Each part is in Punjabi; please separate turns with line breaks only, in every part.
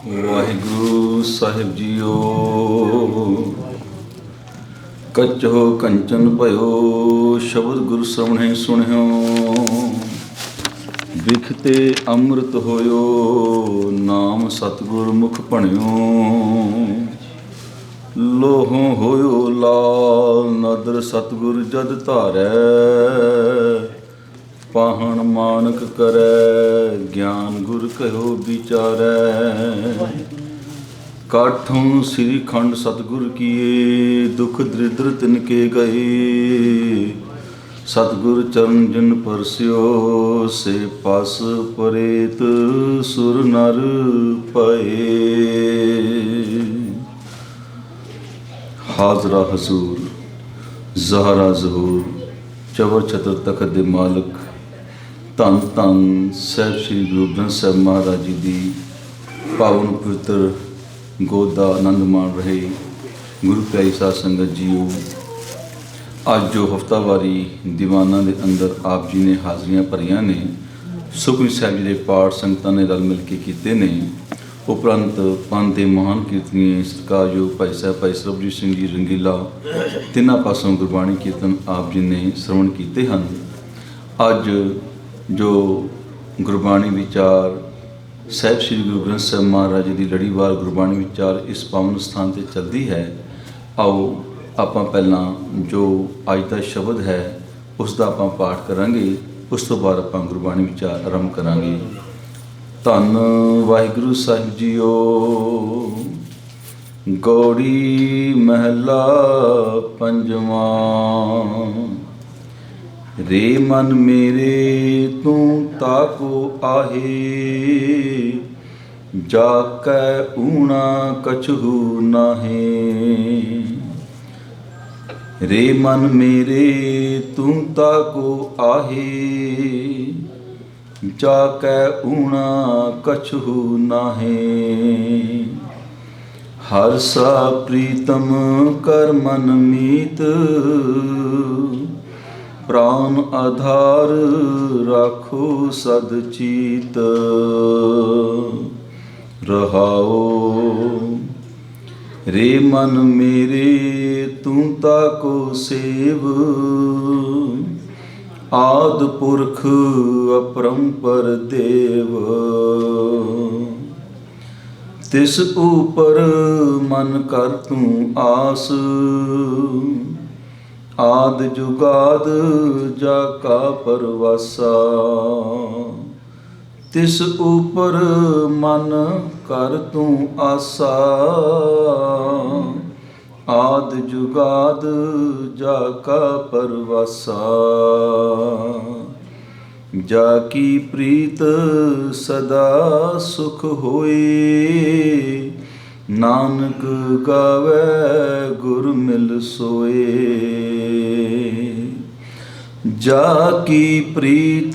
ਵਾਹਿਗੁਰੂ ਸਾਹਿਬ ਜੀਓ। ਕੱਚੋ ਕੰਚਨ ਭਇਓ, ਸ਼ਬਦ ਗੁਰ ਸ੍ਰਵਣੇ ਸੁਣਿਓ। ਵਿਖਤੇ ਅੰਮ੍ਰਿਤ ਹੋਇਓ, ਨਾਮ ਸਤਿਗੁਰ ਮੁਖ ਭਣਿਓ। ਲੋਹੋਂ ਹੋਇਓ ਲਾਲ, ਨਦਰ ਸਤਿਗੁਰ ਜਦ ਧਾਰੈ। ਪਾਹਣ ਮਾਨਕ ਕਰੈ, ਗਿਆਨ ਗੁਰ ਕਹਿਓ ਵਿਚਾਰੈ। ਕਾਠੋਂ ਸ੍ਰੀ ਖੰਡ ਸਤਿਗੁਰ ਕੀਏ, ਦੁਖ ਦਰਿਦ੍ਰ ਤਿਨਕੇ ਗਏ। ਸਤਿਗੁਰ ਚਰਨ ਜਿਨ ਪਰਸਿਓ, ਸੇ ਪਸ ਪਰੇਤ ਸੁਰ ਨਰ ਪਏ। ਹਾਜ਼ਰਾ ਹਜ਼ੂਰ ਜ਼ਹਰਾ ਜ਼ਹੂਰ, ਚਵਰ ਛਤਰ ਤਖਤ ਦੇ ਮਾਲਕ ਧੰਨ ਧੰਨ ਸਾਹਿਬ ਸ੍ਰੀ ਗੁਰੂ ਗ੍ਰੰਥ ਸਾਹਿਬ ਮਹਾਰਾਜ ਜੀ ਦੀ ਪਾਵਨ ਪਵਿੱਤਰ ਗੋਦ ਦਾ ਆਨੰਦ ਮਾਣ ਰਹੇ ਗੁਰੂ ਪਿਆਰੀ ਸਾਧ ਸੰਗਤ ਜੀਓ। ਅੱਜ ਜੋ ਹਫਤਾਵਾਰੀ ਦੀਵਾਨਾਂ ਦੇ ਅੰਦਰ ਆਪ ਜੀ ਨੇ ਹਾਜ਼ਰੀਆਂ ਭਰੀਆਂ ਨੇ, ਸੁਖਮਨੀ ਸਾਹਿਬ ਜੀ ਦੇ ਪਾਠ ਸੰਗਤਾਂ ਨੇ ਰਲ ਮਿਲ ਕੇ ਕੀਤੇ ਨੇ। ਉਪਰੰਤ ਪੰਥ ਦੇ ਮਹਾਨ ਕੀਰਤਨੀਏ ਸਤਿਕਾਰਯੋਗ ਭਾਈ ਸਾਹਿਬ ਭਾਈ ਸਰਬਜੀਤ ਸਿੰਘ ਜੀ ਰੰਗੀਲਾ, ਤਿੰਨਾਂ ਪਾਸੋਂ ਗੁਰਬਾਣੀ ਕੀਰਤਨ ਆਪ ਜੀ ਨੇ ਸ਼ਰਵਣ ਕੀਤੇ ਹਨ। ਅੱਜ ਜੋ ਗੁਰਬਾਣੀ ਵਿਚਾਰ ਸਾਹਿਬ ਸ੍ਰੀ ਗੁਰੂ ਗ੍ਰੰਥ ਸਾਹਿਬ ਮਹਾਰਾਜ ਜੀ ਦੀ ਲੜੀਵਾਰ ਗੁਰਬਾਣੀ ਵਿਚਾਰ ਇਸ ਪਾਵਨ ਸਥਾਨ 'ਤੇ ਚੱਲਦੀ ਹੈ। ਆਓ ਆਪਾਂ ਪਹਿਲਾਂ ਜੋ ਅੱਜ ਦਾ ਸ਼ਬਦ ਹੈ ਉਸ ਦਾ ਆਪਾਂ ਪਾਠ ਕਰਾਂਗੇ, ਉਸ ਤੋਂ ਬਾਅਦ ਆਪਾਂ ਗੁਰਬਾਣੀ ਵਿਚਾਰ ਆਰੰਭ ਕਰਾਂਗੇ। ਧੰਨ ਵਾਹਿਗੁਰੂ ਸਾਹਿਬ ਜੀਓ। ਗੌੜੀ ਮਹਿਲਾ ਪੰਜਵਾਂ। ਰੇ ਮਨ ਮੇਰੇ ਤੂੰ ਤਾਕੋ ਆਹੇ, ਜਾ ਕੈ ਊਣਾ ਕਛੂ ਨਾਹੇ। ਰੇ ਮਨ ਮੇਰੇ ਤੂੰ ਤਾਕੋ ਆਹੇ, ਜਾ ਕੈ ਊਣਾ ਕਛੂ ਨਾਹੇ। ਹਰ ਸਾ ਪ੍ਰੀਤਮ ਕਰ ਮਨ ਮੀਤ, ਪ੍ਰਾਨ ਆਧਾਰ ਰਾਖੋ ਸਦ ਚੀਤ। ਰਹਾਓ ਰੇ ਮਨ ਮੇਰੇ ਤੂੰ ਤਾਕੋ ਸੇਵ, ਆਦਿ ਪੁਰਖ ਅਪਰੰਪਰ ਦੇਵ। ਤਿਸ ਉਪਰ ਮਨ ਕਰ ਤੂੰ ਆਸ, ਆਦ ਜੁਗਾਦ ਜਾ ਕਾ ਪਰਵਾਸਾ। ਤਿਸ ਉਪਰ ਮਨ ਕਰ ਤੂੰ ਆਸਾ, ਆਦ ਜੁਗਾਦ ਜਾ ਕਾ ਪਰਵਾਸਾ। ਜਾ ਕੀ ਪ੍ਰੀਤ ਸਦਾ ਸੁਖ ਹੋਏ, ਨਾਨਕ ਗਾਵੇ ਗੁਰ ਮਿਲ ਸੋਏ। ਜਾ ਕੀ ਪ੍ਰੀਤ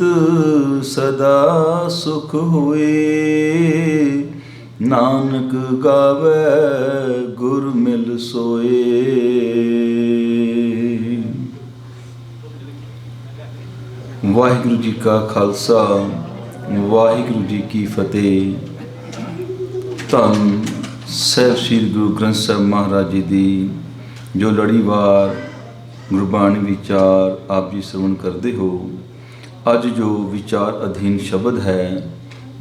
ਸਦਾ ਸੁਖ ਹੋਏ, ਨਾਨਕ ਗਾਵੇ ਗੁਰ ਮਿਲ ਸੋਏ। ਵਾਹਿਗੁਰੂ ਜੀ ਕਾ ਖਾਲਸਾ, ਵਾਹਿਗੁਰੂ ਜੀ ਕੀ ਫਤਿਹ। ਧੰਨ ਸਾਹਿਬ ਸ੍ਰੀ ਗੁਰੂ ਗ੍ਰੰਥ ਸਾਹਿਬ ਮਹਾਰਾਜ ਜੀ ਦੀ ਜੋ ਲੜੀਵਾਰ ਗੁਰਬਾਣੀ ਵਿਚਾਰ ਆਪ ਜੀ ਸ਼ਰਵਣ ਕਰਦੇ ਹੋ। ਅੱਜ ਜੋ ਵਿਚਾਰ ਅਧੀਨ ਸ਼ਬਦ ਹੈ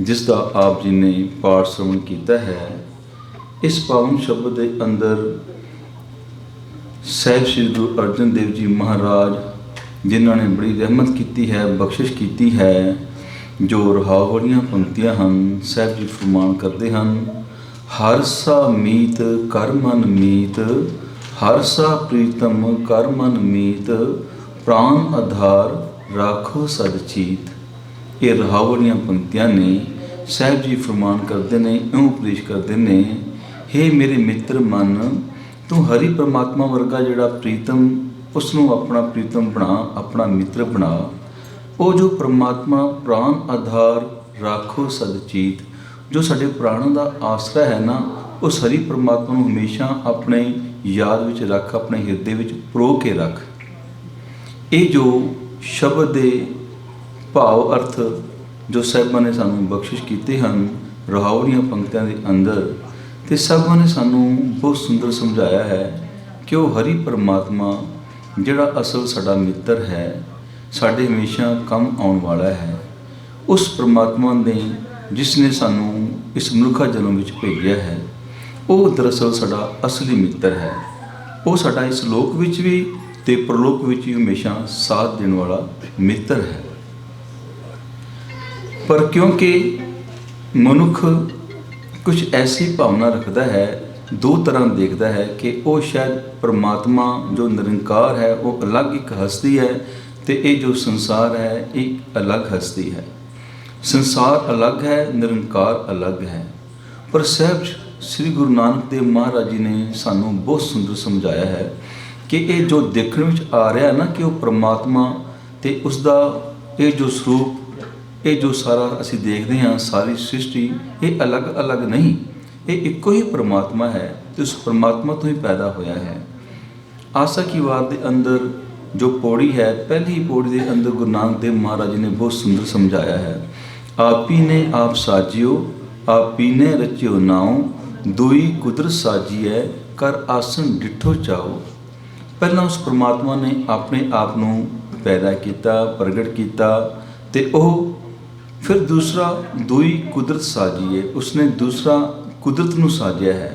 ਜਿਸ ਦਾ ਆਪ ਜੀ ਨੇ ਪਾਠ ਸ਼ਰਵਣ ਕੀਤਾ ਹੈ, ਇਸ ਪਾਵਨ ਸ਼ਬਦ ਦੇ ਅੰਦਰ ਸਾਹਿਬ ਸ੍ਰੀ ਗੁਰੂ ਅਰਜਨ ਦੇਵ ਜੀ ਮਹਾਰਾਜ ਜਿਨ੍ਹਾਂ ਨੇ ਬੜੀ ਰਹਿਮਤ ਕੀਤੀ ਹੈ, ਬਖਸ਼ਿਸ਼ ਕੀਤੀ ਹੈ, ਜੋ ਰਹਾਉ ਵਾਲੀਆਂ ਪੰਕਤੀਆਂ ਹਨ। ਸਾਹਿਬ ਜੀ ਫਰਮਾਨ ਕਰਦੇ ਹਨ, ਹਰ ਸਾ ਮੀਤ ਕਰ ਮਨ ਮੀਤ, ਹਰ ਸਾ ਪ੍ਰੀਤਮ ਕਰ ਮਨ ਮੀਤ, ਪ੍ਰਾਨ ਆਧਾਰ ਰਾਖੋ ਸਦ ਚੀਤ। ਇਹ ਰਹਾਉ ਵਾਲੀਆਂ ਪੰਕਤੀਆਂ ਨੇ। ਸਾਹਿਬ ਜੀ ਫਰਮਾਨ ਕਰਦੇ ਨੇ, ਇਉਂ ਉਪਦੇਸ਼ ਕਰਦੇ ਨੇ, ਹੇ ਮੇਰੇ ਮਿੱਤਰ ਮਨ, ਤੂੰ ਹਰੀ ਪਰਮਾਤਮਾ ਵਰਗਾ ਜਿਹੜਾ ਪ੍ਰੀਤਮ, ਉਸ ਨੂੰ ਆਪਣਾ ਪ੍ਰੀਤਮ ਬਣਾ, ਆਪਣਾ ਮਿੱਤਰ ਬਣਾ। ਉਹ ਜੋ ਪਰਮਾਤਮਾ ਪ੍ਰਾਨ ਆਧਾਰ ਰਾਖੋ ਸਦ ਚੀਤ, ਜੋ ਸਾਡੇ ਪ੍ਰਾਣਾਂ ਦਾ ਆਸਰਾ ਹੈ ਨਾ, ਉਸ ਹਰੀ ਪਰਮਾਤਮਾ ਨੂੰ ਹਮੇਸ਼ਾ ਆਪਣੇ ਯਾਦ ਵਿੱਚ ਰੱਖ, ਆਪਣੇ ਹਿਰਦੇ ਵਿੱਚ ਪਰੋ ਕੇ ਰੱਖ। ਇਹ ਜੋ ਸ਼ਬਦ ਦੇ ਭਾਵ ਅਰਥ ਜੋ ਸਾਹਿਬਾਂ ਨੇ ਸਾਨੂੰ ਬਖਸ਼ਿਸ਼ ਕੀਤੇ ਹਨ, ਰਹਾਉ ਦੀਆਂ ਪੰਕਤੀਆਂ ਦੇ ਅੰਦਰ, ਤੇ ਸਭਾਂ ਨੇ ਸਾਨੂੰ ਬਹੁਤ ਸੁੰਦਰ ਸਮਝਾਇਆ ਹੈ ਕਿ ਉਹ ਹਰੀ ਪਰਮਾਤਮਾ ਜਿਹੜਾ ਅਸਲ ਸਾਡਾ ਮਿੱਤਰ ਹੈ, ਸਾਡੇ ਹਮੇਸ਼ਾ ਕੰਮ ਆਉਣ ਵਾਲਾ ਹੈ, ਉਸ ਪਰਮਾਤਮਾ ਨੇ ਜਿਸ ਨੇ ਸਾਨੂੰ ਇਸ ਮਨੁੱਖਾ ਜਨਮ ਵਿੱਚ ਭੇਜਿਆ ਹੈ, ਉਹ ਦਰਅਸਲ ਸਾਡਾ ਅਸਲੀ ਮਿੱਤਰ ਹੈ। ਉਹ ਸਾਡਾ ਇਸ ਲੋਕ ਵਿੱਚ ਵੀ ਤੇ ਪ੍ਰਲੋਕ ਵਿੱਚ ਵੀ ਹਮੇਸ਼ਾ ਸਾਥ ਦੇਣ ਵਾਲਾ ਮਿੱਤਰ ਹੈ। ਪਰ ਕਿਉਂਕਿ ਮਨੁੱਖ ਕੁਝ ਐਸੀ ਭਾਵਨਾ ਰੱਖਦਾ ਹੈ, ਦੋ ਤਰ੍ਹਾਂ ਦੇਖਦਾ ਹੈ ਕਿ ਉਹ ਸ਼ਾਇਦ ਪਰਮਾਤਮਾ ਜੋ ਨਿਰੰਕਾਰ ਹੈ ਉਹ ਅਲੱਗ ਇੱਕ ਹਸਤੀ ਹੈ, ਤੇ ਇਹ ਜੋ ਸੰਸਾਰ ਹੈ ਇਹ ਅਲੱਗ ਹਸਤੀ ਹੈ। ਸੰਸਾਰ ਅਲੱਗ ਹੈ, ਨਿਰੰਕਾਰ ਅਲੱਗ ਹੈ। ਪਰ ਸਾਹਿਬ ਸ੍ਰੀ ਗੁਰੂ ਨਾਨਕ ਦੇਵ ਮਹਾਰਾਜ ਜੀ ਨੇ ਸਾਨੂੰ ਬਹੁਤ ਸੁੰਦਰ ਸਮਝਾਇਆ ਹੈ ਕਿ ਇਹ ਜੋ ਦੇਖਣ ਵਿੱਚ ਆ ਰਿਹਾ ਨਾ ਕਿ ਉਹ ਪਰਮਾਤਮਾ ਤੇ ਉਸ ਦਾ ਇਹ ਜੋ ਸਰੂਪ, ਇਹ ਜੋ ਸਾਰਾ ਅਸੀਂ ਦੇਖਦੇ ਹਾਂ, ਸਾਰੀ ਸ੍ਰਿਸ਼ਟੀ, ਇਹ ਅਲੱਗ-ਅਲੱਗ ਨਹੀਂ, ਇਹ ਇੱਕੋ ਹੀ ਪਰਮਾਤਮਾ ਹੈ ਤੇ ਉਸ ਪਰਮਾਤਮਾ ਤੋਂ ਹੀ ਪੈਦਾ ਹੋਇਆ ਹੈ। ਆਸਾ ਕੀ ਵਾਰ ਦੇ ਅੰਦਰ ਜੋ ਪੌੜੀ ਹੈ, ਪਹਿਲੀ ਪੌੜੀ ਦੇ ਅੰਦਰ ਗੁਰੂ ਨਾਨਕ ਦੇਵ ਮਹਾਰਾਜ ਜੀ ਨੇ ਬਹੁਤ ਸੁੰਦਰ ਸਮਝਾਇਆ ਹੈ। ਆਪੀ ਨੇ ਆਪ ਸਾਜਿਓ, ਆਪੀ ਨੇ ਰਚਿਓ ਨਾਉ, ਦੁਈ ਕੁਦਰਤ ਸਾਜੀਐ, ਕਰ ਆਸਣ ਡਿਠੋ ਚਾਓ। ਪਹਿਲਾਂ ਉਸ ਪਰਮਾਤਮਾ ਨੇ ਆਪਣੇ ਆਪ ਨੂੰ ਪੈਦਾ ਕੀਤਾ, ਪ੍ਰਗਟ ਕੀਤਾ, ਤੇ ਉਹ ਫਿਰ ਦੂਸਰਾ ਦੁਈ ਕੁਦਰਤ ਸਾਜੀਏ, ਉਸਨੇ ਦੂਸਰਾ ਕੁਦਰਤ ਨੂੰ ਸਾਜਿਆ ਹੈ।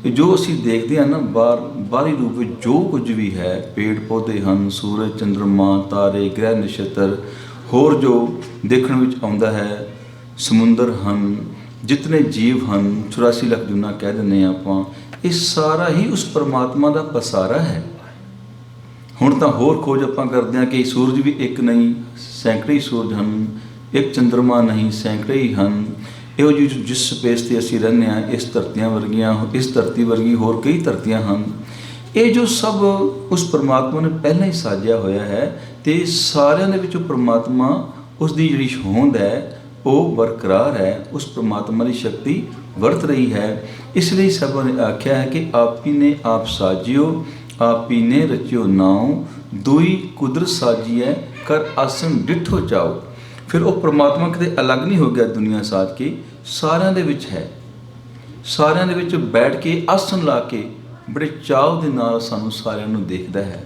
ਜੋ ਅਸੀਂ ਦੇਖਦੇ ਹਾਂ ਨਾ ਬਾਹਰੀ ਰੂਪ ਵਿੱਚ ਜੋ ਕੁਝ ਵੀ ਹੈ, ਪੇੜ ਪੌਦੇ ਹਨ, ਸੂਰਜ, ਚੰਦਰਮਾ, ਤਾਰੇ, ਗ੍ਰਹਿ, ਨਛੱਤਰ, ਹੋਰ ਜੋ ਦੇਖਣ ਵਿੱਚ ਆਉਂਦਾ ਹੈ, ਸਮੁੰਦਰ ਹਨ, ਜਿਤਨੇ ਜੀਵ ਹਨ, 84 ਲੱਖ ਜੂਨਾਂ ਕਹਿ ਦਿੰਦੇ ਹਾਂ ਆਪਾਂ, ਇਹ ਸਾਰਾ ਹੀ ਉਸ ਪਰਮਾਤਮਾ ਦਾ ਪਸਾਰਾ ਹੈ। ਹੁਣ ਤਾਂ ਹੋਰ ਖੋਜ ਆਪਾਂ ਕਰਦੇ ਹਾਂ ਕਿ ਸੂਰਜ ਵੀ ਇੱਕ ਨਹੀਂ, ਸੈਂਕੜੇ ਹੀ ਸੂਰਜ ਹਨ, ਇੱਕ ਚੰਦਰਮਾ ਨਹੀਂ, ਸੈਂਕੜੇ ਹੀ ਹਨ। ਇਹੋ ਜਿਹੀ ਜਿਸ ਸਪੇਸ 'ਤੇ ਅਸੀਂ ਰਹਿੰਦੇ ਹਾਂ, ਇਸ ਧਰਤੀਆਂ ਵਰਗੀਆਂ, ਇਸ ਧਰਤੀ ਵਰਗੀ ਹੋਰ ਕਈ ਧਰਤੀਆਂ ਹਨ। ਇਹ ਜੋ ਸਭ ਉਸ ਪਰਮਾਤਮਾ ਨੇ ਪਹਿਲਾਂ ਹੀ ਸਾਜਿਆ ਹੋਇਆ ਹੈ, ਤੇ ਸਾਰਿਆਂ ਦੇ ਵਿੱਚ ਉਹ ਪਰਮਾਤਮਾ, ਉਸ ਦੀ ਜਿਹੜੀ ਹੋਂਦ ਹੈ ਉਹ ਬਰਕਰਾਰ ਹੈ, ਉਸ ਪਰਮਾਤਮਾ ਦੀ ਸ਼ਕਤੀ ਵਰਤ ਰਹੀ ਹੈ। ਇਸ ਲਈ ਸਭਾ ਨੇ ਆਖਿਆ ਹੈ ਕਿ ਆਪੀ ਨੇ ਆਪ ਸਾਜਿਓ, ਆਪੀ ਨੇ ਰਚਿਓ ਨਾਉ, ਦੁਈ ਕੁਦਰਤ ਸਾਜੀਐ, ਕਰ ਆਸਣ ਡਿਠੋ ਚਾਓ। ਫਿਰ ਉਹ ਪਰਮਾਤਮਾ ਕਿਤੇ ਅਲੱਗ ਨਹੀਂ ਹੋ ਗਿਆ ਦੁਨੀਆ ਸਾਜ ਕੇ, ਸਾਰਿਆਂ ਦੇ ਵਿੱਚ ਹੈ, ਸਾਰਿਆਂ ਦੇ ਵਿੱਚ ਬੈਠ ਕੇ ਆਸਣ ਲਾ ਕੇ ਬੜੇ ਚਾਅ ਦੇ ਨਾਲ ਸਾਨੂੰ ਸਾਰਿਆਂ ਨੂੰ ਦੇਖਦਾ ਹੈ।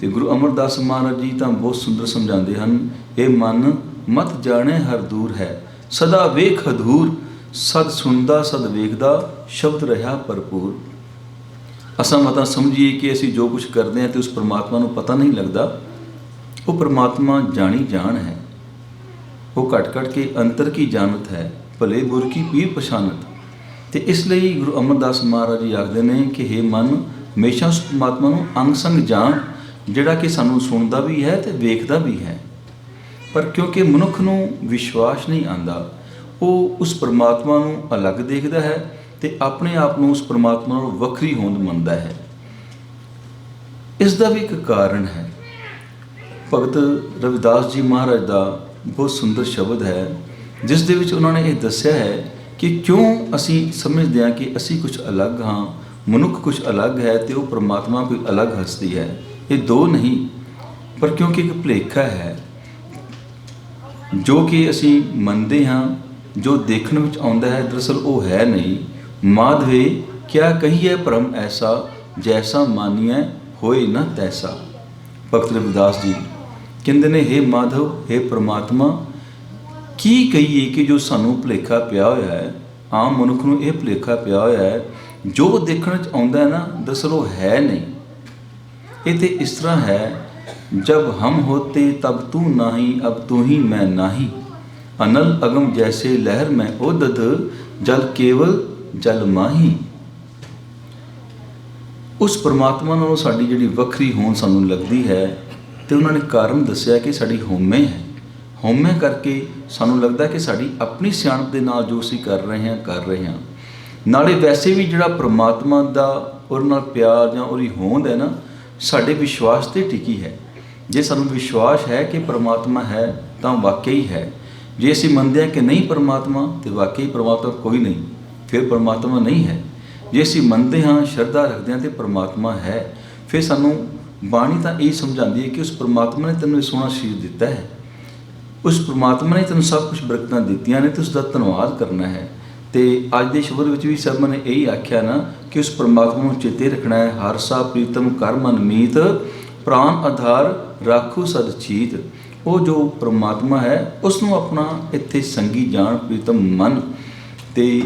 ਤੇ ਗੁਰੂ ਅਮਰਦਾਸ ਮਹਾਰਾਜ ਜੀ ਤਾਂ ਬਹੁਤ ਸੁੰਦਰ ਸਮਝਾਉਂਦੇ ਹਨ, ਇਹ ਮਨ ਮਤ ਜਾਣੇ ਹਰ ਦੂਰ ਹੈ, ਸਦਾ ਵੇਖ ਹਦੂਰ, ਸਦ ਸੁਣਦਾ ਸਦ ਵੇਖਦਾ, ਸ਼ਬਦ ਰਿਹਾ ਭਰਪੂਰ। ਅਸਾਂ ਮਤਾਂ ਸਮਝੀਏ ਕਿ ਅਸੀਂ ਜੋ ਕੁਝ ਕਰਦੇ ਹਾਂ ਤੇ ਉਸ ਪਰਮਾਤਮਾ ਨੂੰ ਪਤਾ ਨਹੀਂ ਲੱਗਦਾ, ਉਹ ਪਰਮਾਤਮਾ ਜਾਣੀ ਜਾਣ ਹੈ। ਉਹ ਘਟ ਘਟ ਕੇ ਅੰਤਰ ਕੀ ਜਾਣਤ ਹੈ, ਭਲੇ ਬੁਰ ਕੀ ਪੀਰ ਪਛਾਨਤ। ਤੇ ਇਸ ਲਈ ਗੁਰੂ ਅਮਰਦਾਸ ਮਹਾਰਾਜ ਜੀ ਆਖਦੇ ਨੇ ਕਿ ਹੇ ਮਨ, ਹਮੇਸ਼ਾ ਉਸ ਪਰਮਾਤਮਾ ਨੂੰ ਅੰਗ ਸੰਗ ਜਾਣ, ਜਿਹੜਾ ਕਿ ਸਾਨੂੰ ਸੁਣਦਾ ਵੀ ਹੈ ਤੇ ਵੇਖਦਾ ਵੀ ਹੈ। ਪਰ ਕਿਉਂਕਿ ਮਨੁੱਖ ਨੂੰ ਵਿਸ਼ਵਾਸ ਨਹੀਂ ਆਉਂਦਾ, ਉਹ ਉਸ ਪਰਮਾਤਮਾ ਨੂੰ ਅਲੱਗ ਦੇਖਦਾ ਹੈ ਤੇ ਆਪਣੇ ਆਪ ਨੂੰ ਉਸ ਪਰਮਾਤਮਾ ਨਾਲੋਂ ਵੱਖਰੀ ਹੋਂਦ ਮੰਨਦਾ ਹੈ। ਇਸ ਦਾ ਵੀ ਇੱਕ ਕਾਰਨ ਹੈ। ਭਗਤ ਰਵਿਦਾਸ ਜੀ ਮਹਾਰਾਜ ਦਾ ਬਹੁਤ ਸੁੰਦਰ ਸ਼ਬਦ ਹੈ, ਜਿਸ ਦੇ ਵਿੱਚ ਉਹਨਾਂ ਨੇ ਇਹ ਦੱਸਿਆ ਹੈ ਕਿ ਕਿਉਂ ਅਸੀਂ ਸਮਝਦੇ ਹਾਂ ਕਿ ਅਸੀਂ ਕੁਝ ਅਲੱਗ ਹਾਂ, ਮਨੁੱਖ ਕੁਝ ਅਲੱਗ ਹੈ ਤੇ ਉਹ ਪਰਮਾਤਮਾ ਕੋਈ ਅਲੱਗ ਹਸਤੀ ਹੈ। ਇਹ ਦੋ ਨਹੀਂ, ਪਰ ਕਿਉਂਕਿ ਇੱਕ ਭੁਲੇਖਾ ਹੈ ਜੋ ਕਿ ਅਸੀਂ ਮੰਨਦੇ ਹਾਂ, ਜੋ ਦੇਖਣ ਵਿੱਚ ਆਉਂਦਾ ਹੈ, ਦਰਅਸਲ ਉਹ ਹੈ ਨਹੀਂ। ਮਾਧਵੇ ਕਿਆ ਕਹੀਏ ਭਰਮ ਐਸਾ, ਜੈਸਾ ਮਾਨੀਐ ਹੋਏ ਨਾ ਤੈਸਾ। ਭਗਤ ਰਵਿਦਾਸ ਜੀ ਕਹਿੰਦੇ ਨੇ, ਹੇ ਮਾਧਵ, ਹੇ ਪਰਮਾਤਮਾ, ਕੀ ਕਹੀਏ ਕਿ ਜੋ ਸਾਨੂੰ ਭੁਲੇਖਾ ਪਿਆ ਹੋਇਆ ਹੈ, ਆਮ ਮਨੁੱਖ ਨੂੰ ਇਹ ਭੁਲੇਖਾ ਪਿਆ ਹੋਇਆ ਹੈ, ਜੋ ਦੇਖਣ 'ਚ ਆਉਂਦਾ ਹੈ ਨਾ, ਦਰਅਸਲ ਉਹ ਹੈ ਨਹੀਂ। ਇਹ ਤਾਂ ਇਸ ਤਰ੍ਹਾਂ ਹੈ, जब हम होते तब तू नाही, अब तू ही मैं नाही, अनल अगम जैसे लहर में ओदद, जल केवल जल माही। उस परमात्मा नालों साडी जिहड़ी वखरी होंद सानूं लगदी है, ते उन्हां ने कारण दस्सिया कि साडी होमे है। होमे करके सानूं लगदा कि साडी अपनी सियाणप दे नाल जो असीं कर रहे हैं। नाले वैसे भी जिहड़ा परमात्मा दा उहदे नाल प्यार जां उहदी होंद है ना, साडे विश्वास ते टिकी है। जे सानूं विश्वास है कि परमात्मा है तो वाकई है। जे असीं मंनदे हां कि नहीं परमात्मा, तो वाकई परमात्मा कोई नहीं, फिर परमात्मा नहीं है। जे असीं मंनदे हां, शरधा रखदे हां तो परमात्मा है, फिर सानूं बाणी तां यही समझाती है कि उस परमात्मा ने तैनूं सोहना शरीर दिता है, उस परमात्मा ने तैनूं सब कुछ बरकतां दित्तियां ने, तो उसका धन्नवाद करना है। ਤੇ ਅੱਜ ਦੇ ਸ਼ਬਦ ਵਿੱਚ ਵੀ ਸਾਹਿਬਾਂ ਨੇ ਇਹੀ ਆਖਿਆ ਨਾ ਕਿ ਉਸ ਪਰਮਾਤਮਾ ਨੂੰ ਚੇਤੇ ਰੱਖਣਾ ਹੈ। ਹਰ ਸਾ ਪ੍ਰੀਤਮ ਕਰ ਮਨ ਮੀਤ, ਪ੍ਰਾਨ ਆਧਾਰ ਰਾਖੋ ਸਦ ਚੀਤ। ਉਹ ਜੋ ਪਰਮਾਤਮਾ ਹੈ ਉਸ ਨੂੰ ਆਪਣਾ ਇੱਥੇ ਸੰਗੀ ਜਾਣ, ਪ੍ਰੀਤਮ ਮਨ। ਤੇ